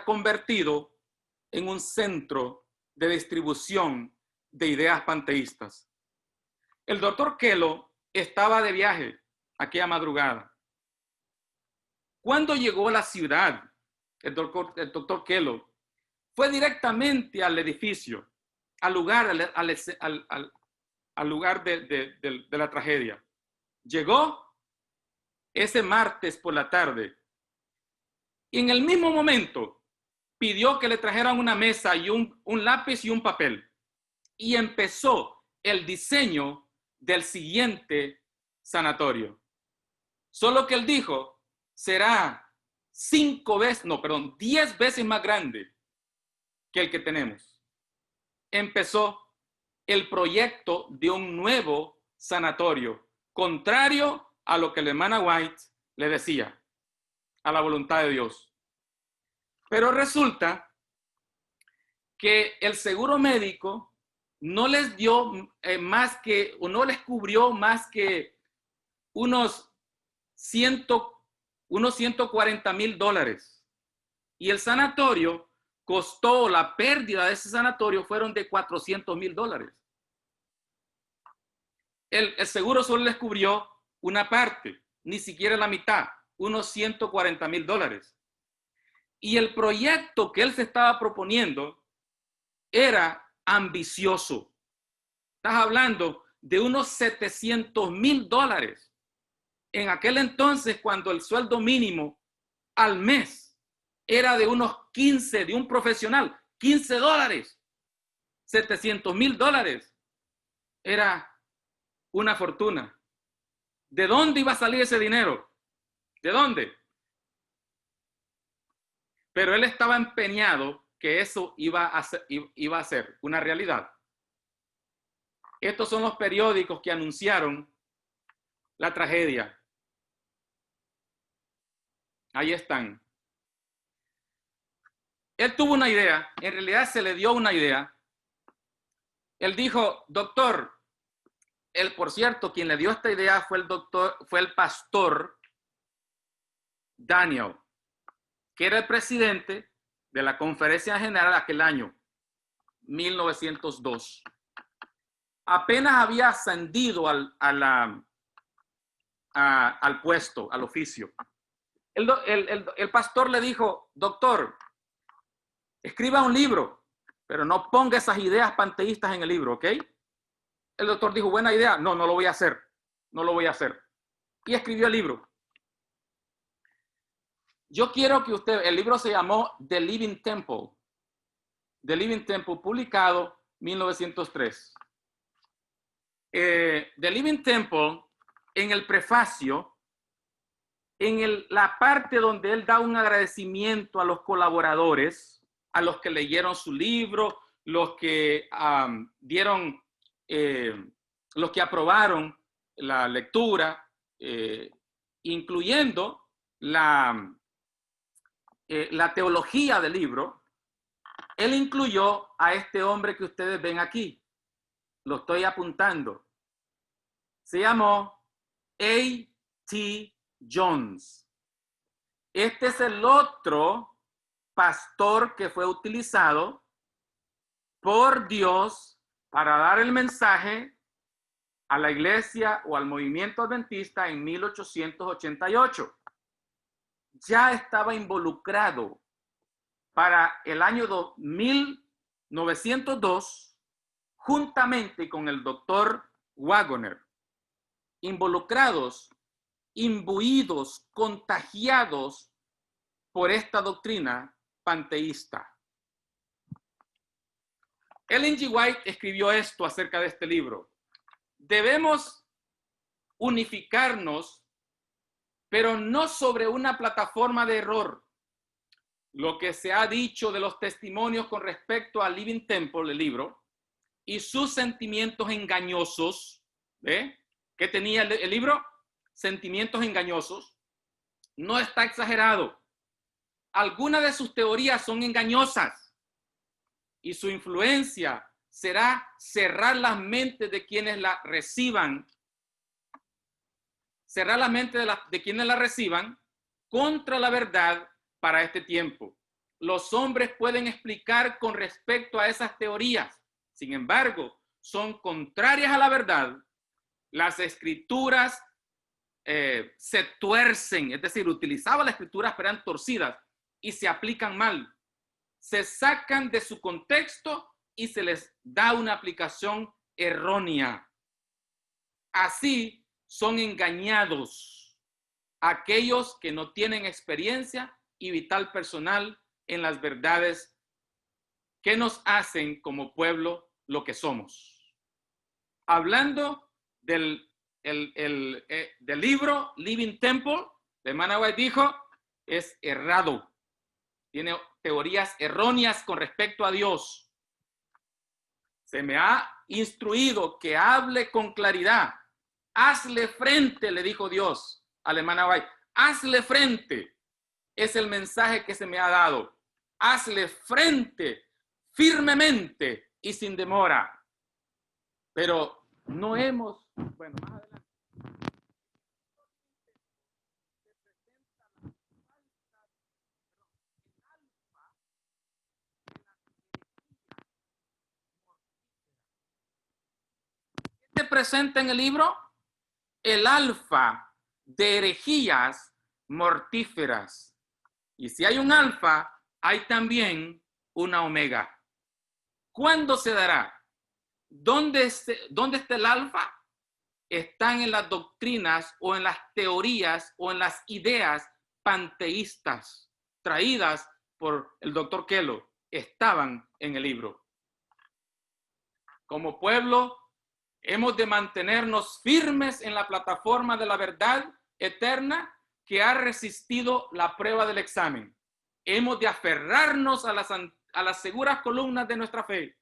convertido en un centro de distribución de ideas panteístas. El doctor Kellogg estaba de viaje aquella madrugada. Cuando llegó a la ciudad, el doctor Kellogg fue directamente al edificio, al lugar de la tragedia. Llegó ese martes por la tarde y en el mismo momento pidió que le trajeran una mesa y un lápiz y un papel y empezó el diseño del siguiente sanatorio. Solo que él dijo, será 10 veces más grande que el que tenemos. Empezó el proyecto de un nuevo sanatorio, contrario a lo que la hermana White le decía, a la voluntad de Dios. Pero resulta que el seguro médico no les dio no les cubrió más que unos $140,000. Y el sanatorio costó, la pérdida de ese sanatorio fueron de $400,000. El seguro solo les cubrió una parte, ni siquiera la mitad, unos $140,000. Y el proyecto que él se estaba proponiendo era ambicioso. Estás hablando de unos $700,000. En aquel entonces, cuando el sueldo mínimo al mes era de unos 15, de un profesional, $15, $700,000, era una fortuna. ¿De dónde iba a salir ese dinero? ¿De dónde? Pero él estaba empeñado que eso iba a ser una realidad. Estos son los periódicos que anunciaron la tragedia. Ahí están. Él tuvo una idea, en realidad se le dio una idea. Él dijo, doctor, por cierto, quien le dio esta idea fue el pastor Daniel, que era el presidente de la Conferencia General aquel año, 1902. Apenas había ascendido al puesto, al oficio. El pastor le dijo, doctor, escriba un libro, pero no ponga esas ideas panteístas en el libro, ¿ok? El doctor dijo, buena idea. No, no lo voy a hacer. No lo voy a hacer. Y escribió el libro. Yo quiero que el libro se llamó The Living Temple. The Living Temple, publicado 1903. The Living Temple, en el prefacio, la parte donde él da un agradecimiento a los colaboradores, a los que leyeron su libro, los que los que aprobaron la lectura, incluyendo la teología del libro, él incluyó a este hombre que ustedes ven aquí. Lo estoy apuntando. Se llamó A.T. Jones. Este es el otro pastor que fue utilizado por Dios para dar el mensaje a la iglesia o al movimiento adventista en 1888. Ya estaba involucrado para el año 1902, juntamente con el doctor Waggoner, involucrados, imbuidos, contagiados por esta doctrina panteísta. Ellen G. White escribió esto acerca de este libro. Debemos unificarnos, pero no sobre una plataforma de error. Lo que se ha dicho de los testimonios con respecto a Living Temple, el libro, y sus sentimientos engañosos, ¿eh? ¿Qué tenía el libro? Sentimientos engañosos. No está exagerado. Algunas de sus teorías son engañosas y su influencia será cerrar las mentes de quienes la reciban, cerrar la mente de quienes la reciban contra la verdad para este tiempo. Los hombres pueden explicar con respecto a esas teorías, sin embargo, son contrarias a la verdad. Las escrituras se tuercen, es decir, utilizaban las escrituras pero eran torcidas y se aplican mal. Se sacan de su contexto y se les da una aplicación errónea. Así son engañados aquellos que no tienen experiencia y vital personal en las verdades que nos hacen como pueblo lo que somos. Hablando del libro Living Temple, la hermana White dijo, es errado. Tiene teorías erróneas con respecto a Dios. Se me ha instruido que hable con claridad. Hazle frente, le dijo Dios a la hermana White. Hazle frente. Es el mensaje que se me ha dado. Hazle frente firmemente y sin demora. Pero no hemos, bueno, más adelante. ¿Qué se presenta en el libro? El alfa de herejías mortíferas. Y si hay un alfa, hay también una omega. ¿Cuándo se dará? ¿Dónde está el alfa? Están en las doctrinas o en las teorías o en las ideas panteístas traídas por el doctor Kellogg. Estaban en el libro. Como pueblo, hemos de mantenernos firmes en la plataforma de la verdad eterna que ha resistido la prueba del examen. Hemos de aferrarnos a las seguras columnas de nuestra fe,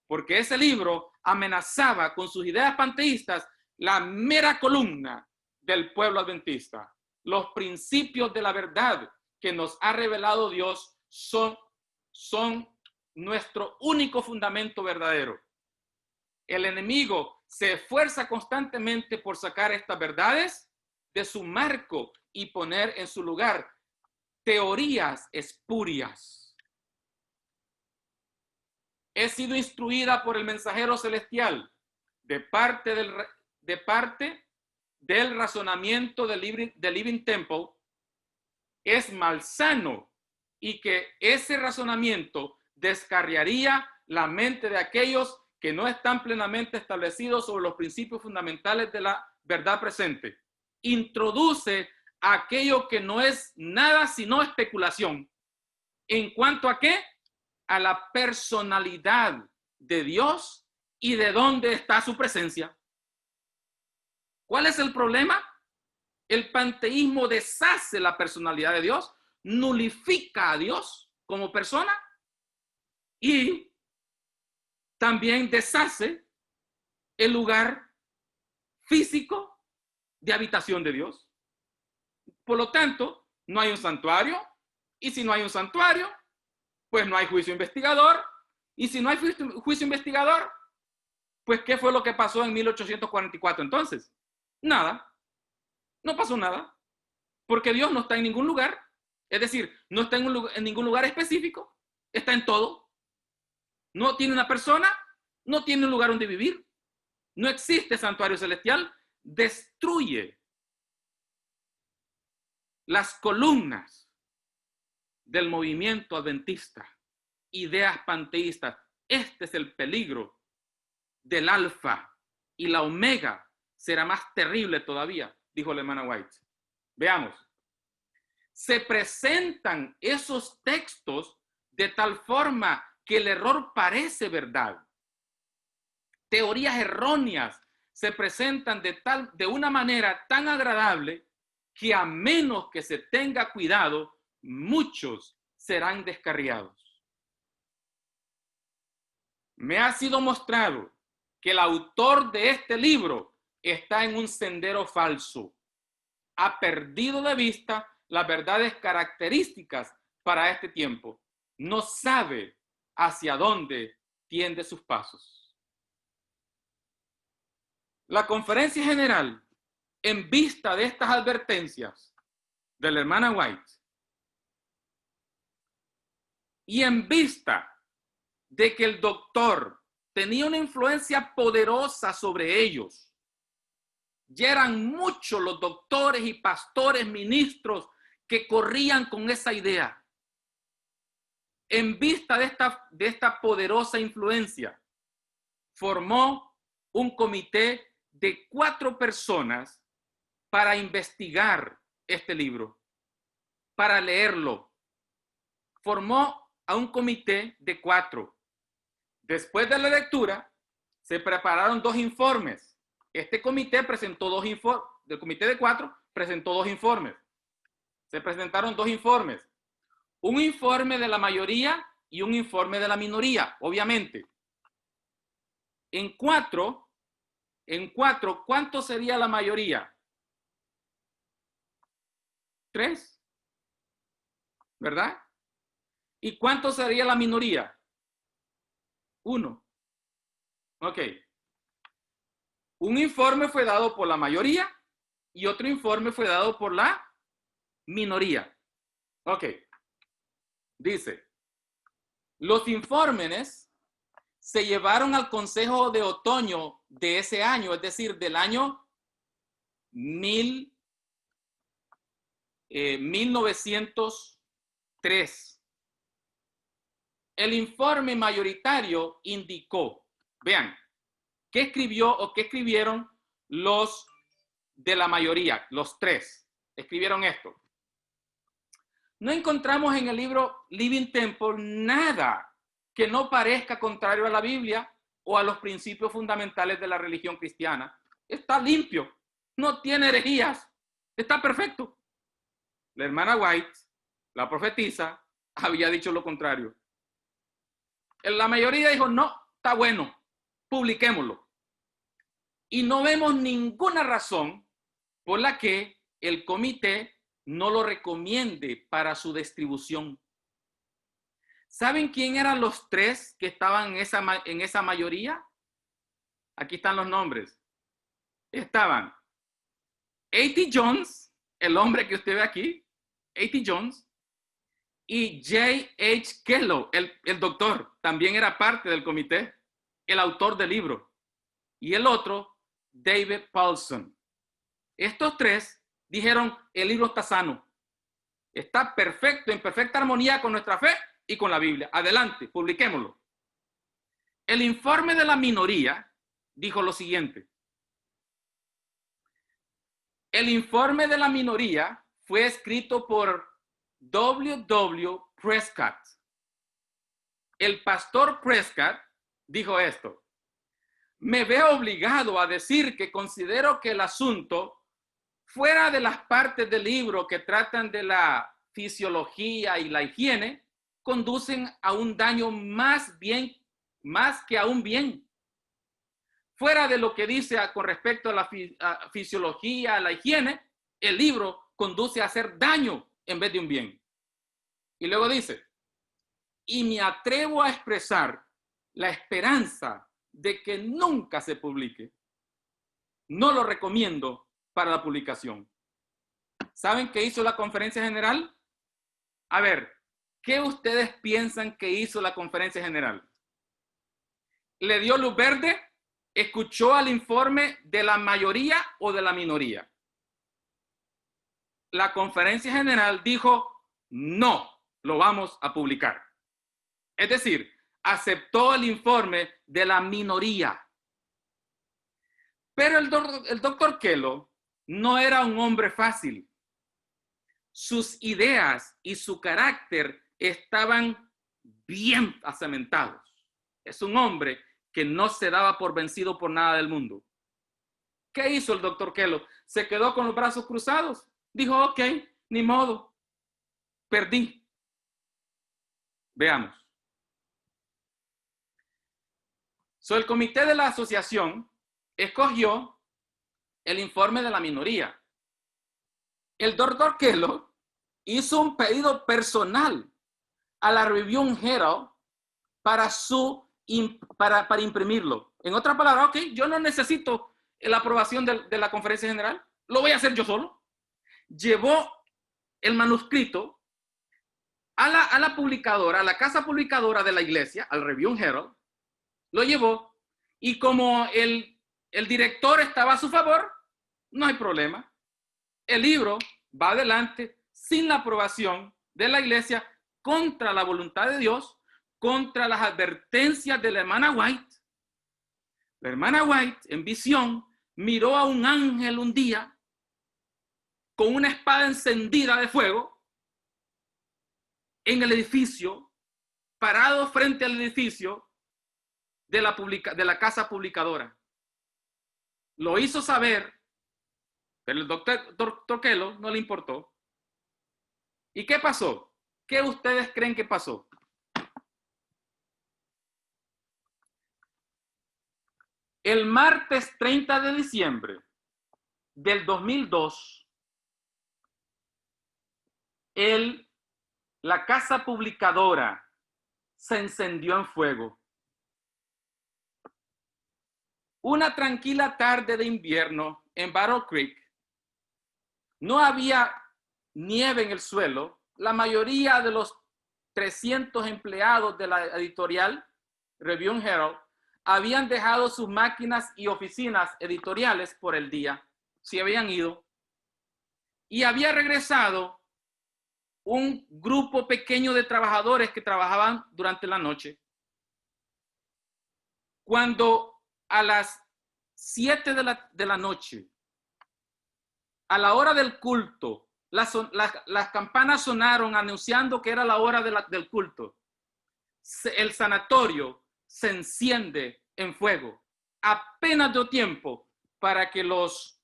porque ese libro amenazaba con sus ideas panteístas la mera columna del pueblo adventista. Los principios de la verdad que nos ha revelado Dios son nuestro único fundamento verdadero. El enemigo se esfuerza constantemente por sacar estas verdades de su marco y poner en su lugar teorías espurias. He sido instruida por el mensajero celestial de parte del razonamiento del Living Temple es malsano y que ese razonamiento descarriaría la mente de aquellos que no están plenamente establecidos sobre los principios fundamentales de la verdad presente. Introduce aquello que no es nada sino especulación. ¿En cuanto a qué? A la personalidad de Dios y de dónde está su presencia. ¿Cuál es el problema? El panteísmo deshace la personalidad de Dios, nulifica a Dios como persona y también deshace el lugar físico de habitación de Dios. Por lo tanto, no hay un santuario, y si no hay un santuario, pues no hay juicio investigador, y si no hay juicio investigador, pues ¿qué fue lo que pasó en 1844 entonces? Nada, no pasó nada, porque Dios no está en ningún lugar, es decir, no está en ningún lugar específico, está en todo. No tiene una persona, no tiene un lugar donde vivir, no existe santuario celestial, destruye las columnas del movimiento adventista, ideas panteístas. Este es el peligro del alfa, y la omega será más terrible todavía, dijo la hermana White. Veamos. Se presentan esos textos de tal forma que el error parece verdad. Teorías erróneas se presentan de una manera tan agradable que a menos que se tenga cuidado, muchos serán descarriados. Me ha sido mostrado que el autor de este libro está en un sendero falso. Ha perdido de vista las verdades características para este tiempo. No sabe hacia dónde tiende sus pasos. La conferencia general, en vista de estas advertencias de la hermana White y en vista de que el doctor tenía una influencia poderosa sobre ellos, ya eran muchos los doctores y pastores, ministros que corrían con esa idea. En vista de esta poderosa influencia, formó un comité de 4 personas para investigar este libro, para leerlo. Formó a un comité de 4. Después de la lectura, se prepararon 2 informes. Este comité presentó 2 informes. Del comité de 4 presentó 2 informes. Se presentaron 2 informes. Un informe de la mayoría y un informe de la minoría, obviamente. En 4, ¿cuánto sería la mayoría? 3, ¿verdad? ¿Y cuánto sería la minoría? 1. Ok. Un informe fue dado por la mayoría y otro informe fue dado por la minoría. Ok. Dice, los informes se llevaron al Consejo de Otoño de ese año, es decir, del año 1903. El informe mayoritario indicó, vean, ¿qué escribió o qué escribieron los de la mayoría? Los 3 escribieron esto. No encontramos en el libro Living Temple nada que no parezca contrario a la Biblia o a los principios fundamentales de la religión cristiana. Está limpio, no tiene herejías, está perfecto. La hermana White, la profetisa, había dicho lo contrario. La mayoría dijo, no, está bueno, publiquémoslo. Y no vemos ninguna razón por la que el comité no lo recomiende para su distribución. ¿Saben quién eran los 3 que estaban en esa mayoría? Aquí están los nombres. Estaban A.T. Jones, el hombre que usted ve aquí, A.T. Jones, y J.H. Kellogg, el doctor, también era parte del comité, el autor del libro. Y el otro, David Paulson. Estos 3 dijeron, el libro está sano. Está perfecto, en perfecta armonía con nuestra fe y con la Biblia. Adelante, publiquémoslo. El informe de la minoría dijo lo siguiente. El informe de la minoría fue escrito por W.W. Prescott. El pastor Prescott dijo esto. Me veo obligado a decir que considero que el asunto, fuera de las partes del libro que tratan de la fisiología y la higiene, conducen a un daño más que a un bien. Fuera de lo que dice con respecto a la fisiología, a la higiene, el libro conduce a hacer daño en vez de un bien. Y luego dice, y me atrevo a expresar la esperanza de que nunca se publique. No lo recomiendo para la publicación. ¿Saben qué hizo la conferencia general? A ver, ¿qué ustedes piensan que hizo la conferencia general? ¿Le dio luz verde? ¿Escuchó al informe de la mayoría o de la minoría? La conferencia general dijo, no, lo vamos a publicar. Es decir, aceptó el informe de la minoría. Pero el doctor Kellogg no era un hombre fácil. Sus ideas y su carácter estaban bien acementados. Es un hombre que no se daba por vencido por nada del mundo. ¿Qué hizo el doctor Kellogg? Se quedó con los brazos cruzados. Dijo, ok, ni modo, perdí. Veamos. El comité de la asociación escogió el informe de la minoría. El doctor Kellogg hizo un pedido personal a la Review Herald para imprimirlo. En otras palabras, ok, yo no necesito la aprobación de la conferencia general, lo voy a hacer yo solo. Llevó el manuscrito a la publicadora, a la casa publicadora de la iglesia, al Review Herald, lo llevó, y como el director estaba a su favor, no hay problema. El libro va adelante sin la aprobación de la iglesia, contra la voluntad de Dios, contra las advertencias de la hermana White. La hermana White, en visión, miró a un ángel un día con una espada encendida de fuego en el edificio, parado frente al edificio de la casa publicadora. Lo hizo saber, pero el doctor Kellogg no le importó. ¿Y qué pasó? ¿Qué ustedes creen que pasó? El martes 30 de diciembre del 2002, la casa publicadora se encendió en fuego. Una tranquila tarde de invierno en Battle Creek, no había nieve en el suelo. La mayoría de los 300 empleados de la editorial Review Herald habían dejado sus máquinas y oficinas editoriales por el día, se habían ido, y había regresado un grupo pequeño de trabajadores que trabajaban durante la noche. Cuando a las 7 de la noche, a la hora del culto, las campanas sonaron anunciando que era la hora del culto. El sanatorio se enciende en fuego. Apenas dio tiempo para que los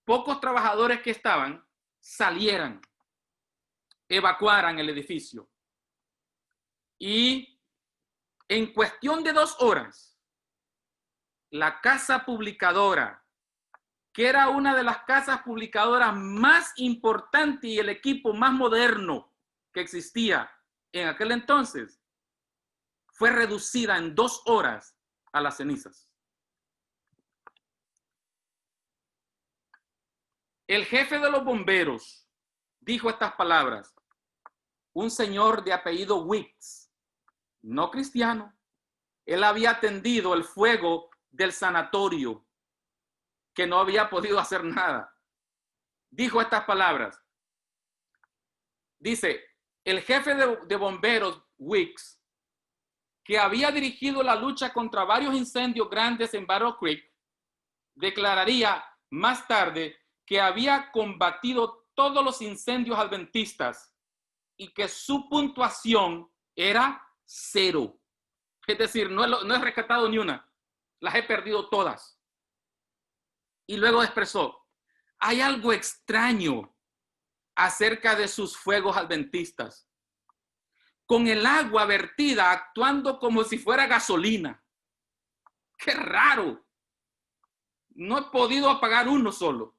pocos trabajadores que estaban salieran, evacuaran el edificio. Y en cuestión de 2 horas, la casa publicadora, que era una de las casas publicadoras más importantes y el equipo más moderno que existía en aquel entonces, fue reducida en 2 horas a las cenizas. El jefe de los bomberos dijo estas palabras, un señor de apellido Weeks, no cristiano. Él había atendido el fuego del sanatorio, que no había podido hacer nada. Dijo estas palabras. Dice, el jefe de bomberos, Weeks, que había dirigido la lucha contra varios incendios grandes en Battle Creek, declararía más tarde que había combatido todos los incendios adventistas y que su puntuación era 0. Es decir, no he rescatado ni una, las he perdido todas. Y luego expresó, hay algo extraño acerca de sus fuegos adventistas, con el agua vertida actuando como si fuera gasolina. ¡Qué raro! No he podido apagar uno solo.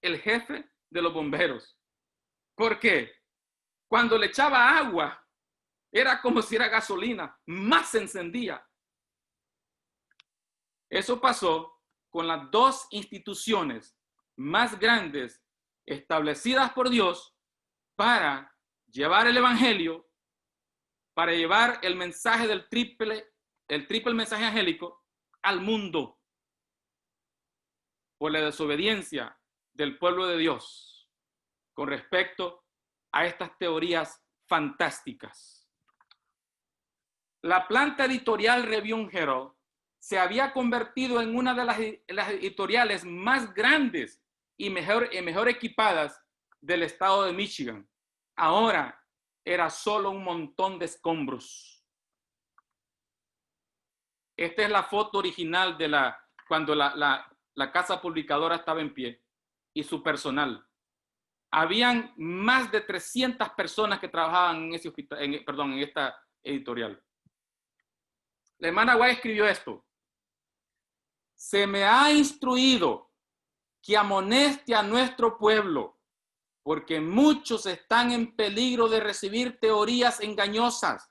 El jefe de los bomberos. ¿Por qué? Cuando le echaba agua, era como si era gasolina, más se encendía. Eso pasó con las 2 instituciones más grandes establecidas por Dios para llevar el evangelio, para llevar el mensaje del triple mensaje angélico al mundo, por la desobediencia del pueblo de Dios con respecto a estas teorías fantásticas. La planta editorial Review Herald se había convertido en una de las editoriales más grandes y mejor equipadas del estado de Michigan. Ahora era solo un montón de escombros. Esta es la foto original de cuando la casa publicadora estaba en pie y su personal. Habían más de 300 personas que trabajaban en esta editorial. La hermana White escribió esto: se me ha instruido que amoneste a nuestro pueblo, porque muchos están en peligro de recibir teorías engañosas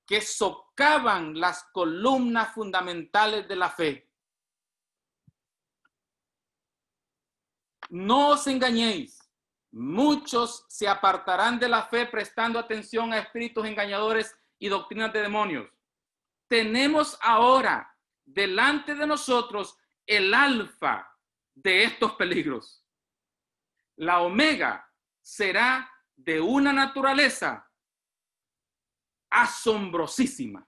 que socavan las columnas fundamentales de la fe. No os engañéis. Muchos se apartarán de la fe prestando atención a espíritus engañadores y doctrinas de demonios. Tenemos ahora delante de nosotros el alfa de estos peligros. La omega será de una naturaleza asombrosísima.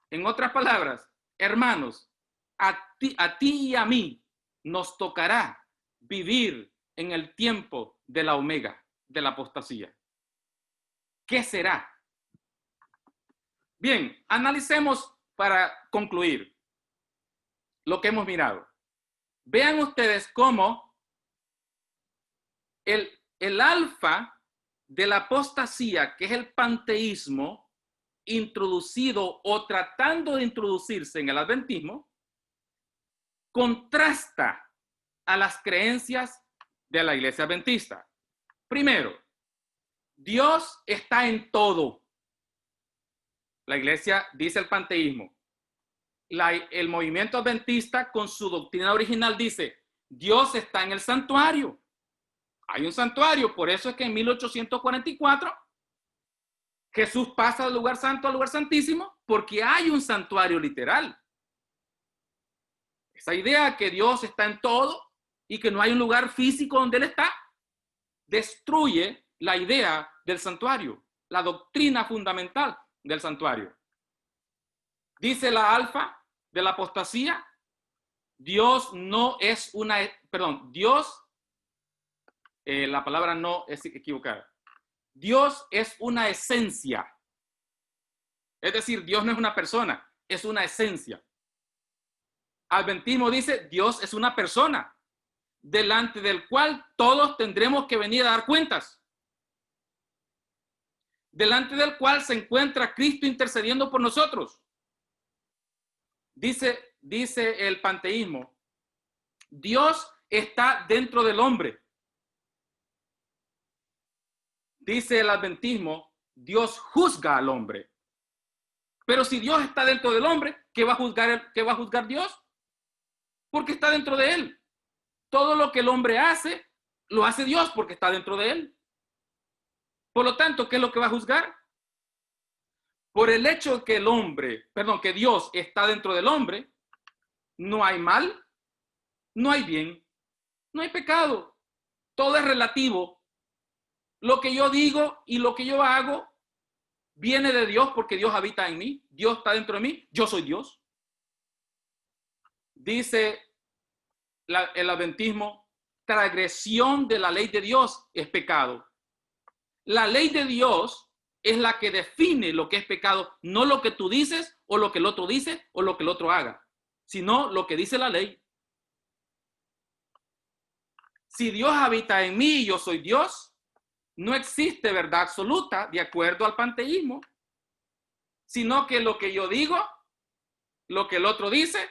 En otras palabras, hermanos, a ti y a mí nos tocará vivir en el tiempo de la omega, de la apostasía. ¿Qué será? Bien, analicemos para concluir lo que hemos mirado. Vean ustedes cómo el alfa de la apostasía, que es el panteísmo, introducido o tratando de introducirse en el adventismo, contrasta a las creencias de la iglesia adventista. Primero, Dios está en todo. La iglesia dice el panteísmo. El movimiento adventista con su doctrina original dice, Dios está en el santuario. Hay un santuario, por eso es que en 1844 Jesús pasa del lugar santo al lugar santísimo, porque hay un santuario literal. Esa idea que Dios está en todo y que no hay un lugar físico donde Él está, destruye la idea del santuario, la doctrina fundamental del santuario. Dice la alfa de la apostasía, Dios no es una, perdón, Dios, la palabra no es equivocada. Dios es una esencia. Es decir, Dios no es una persona, es una esencia. Adventismo dice, Dios es una persona, delante del cual todos tendremos que venir a dar cuentas. Delante del cual se encuentra Cristo intercediendo por nosotros. Dice el panteísmo, Dios está dentro del hombre. Dice el adventismo, Dios juzga al hombre. Pero si Dios está dentro del hombre, ¿qué va a juzgar Dios? Porque está dentro de él. Todo lo que el hombre hace, lo hace Dios porque está dentro de él. Por lo tanto, ¿qué es lo que va a juzgar? Por el hecho que que Dios está dentro del hombre, no hay mal, no hay bien, no hay pecado. Todo es relativo. Lo que yo digo y lo que yo hago viene de Dios porque Dios habita en mí. Dios está dentro de mí. Yo soy Dios. Dice el adventismo, transgresión de la ley de Dios es pecado. La ley de Dios es la que define lo que es pecado, no lo que tú dices o lo que el otro dice o lo que el otro haga, sino lo que dice la ley. Si Dios habita en mí y yo soy Dios, no existe verdad absoluta de acuerdo al panteísmo, sino que lo que yo digo, lo que el otro dice,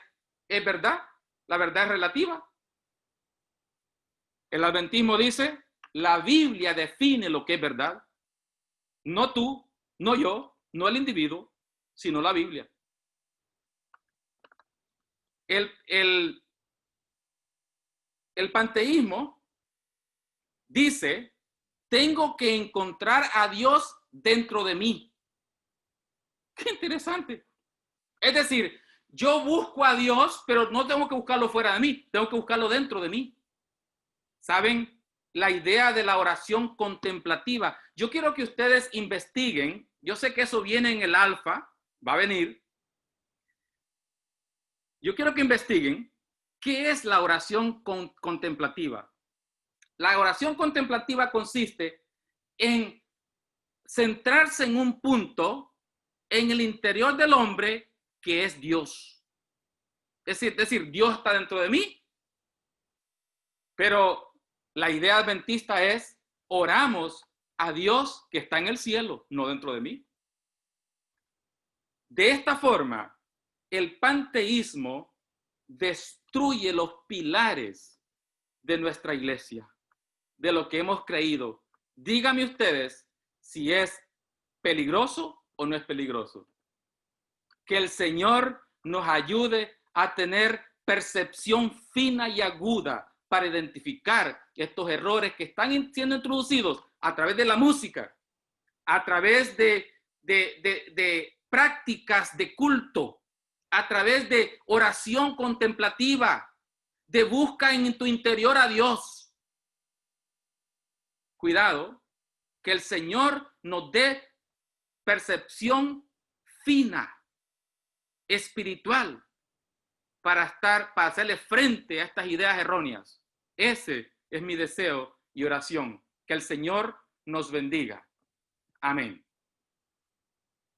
es verdad. La verdad es relativa. El adventismo dice, la Biblia define lo que es verdad. No tú, no yo, no el individuo, sino la Biblia. El panteísmo dice, tengo que encontrar a Dios dentro de mí. Qué interesante. Es decir, yo busco a Dios, pero no tengo que buscarlo fuera de mí, tengo que buscarlo dentro de mí. ¿Saben la idea de la oración contemplativa. Yo quiero que ustedes investiguen, yo sé que eso viene en el alfa, va a venir. Yo quiero que investiguen qué es la oración contemplativa. La oración contemplativa consiste en centrarse en un punto en el interior del hombre que es Dios. Es decir, Dios está dentro de mí, pero la idea adventista es oramos a Dios que está en el cielo, no dentro de mí. De esta forma, el panteísmo destruye los pilares de nuestra iglesia, de lo que hemos creído. Díganme ustedes si es peligroso o no es peligroso. Que el Señor nos ayude a tener percepción fina y aguda para identificar estos errores que están siendo introducidos a través de la música, a través de prácticas de culto, a través de oración contemplativa, de busca en tu interior a Dios. Cuidado, que el Señor nos dé percepción fina, espiritual, para hacerle frente a estas ideas erróneas. Ese es mi deseo y oración. Que el Señor nos bendiga. Amén.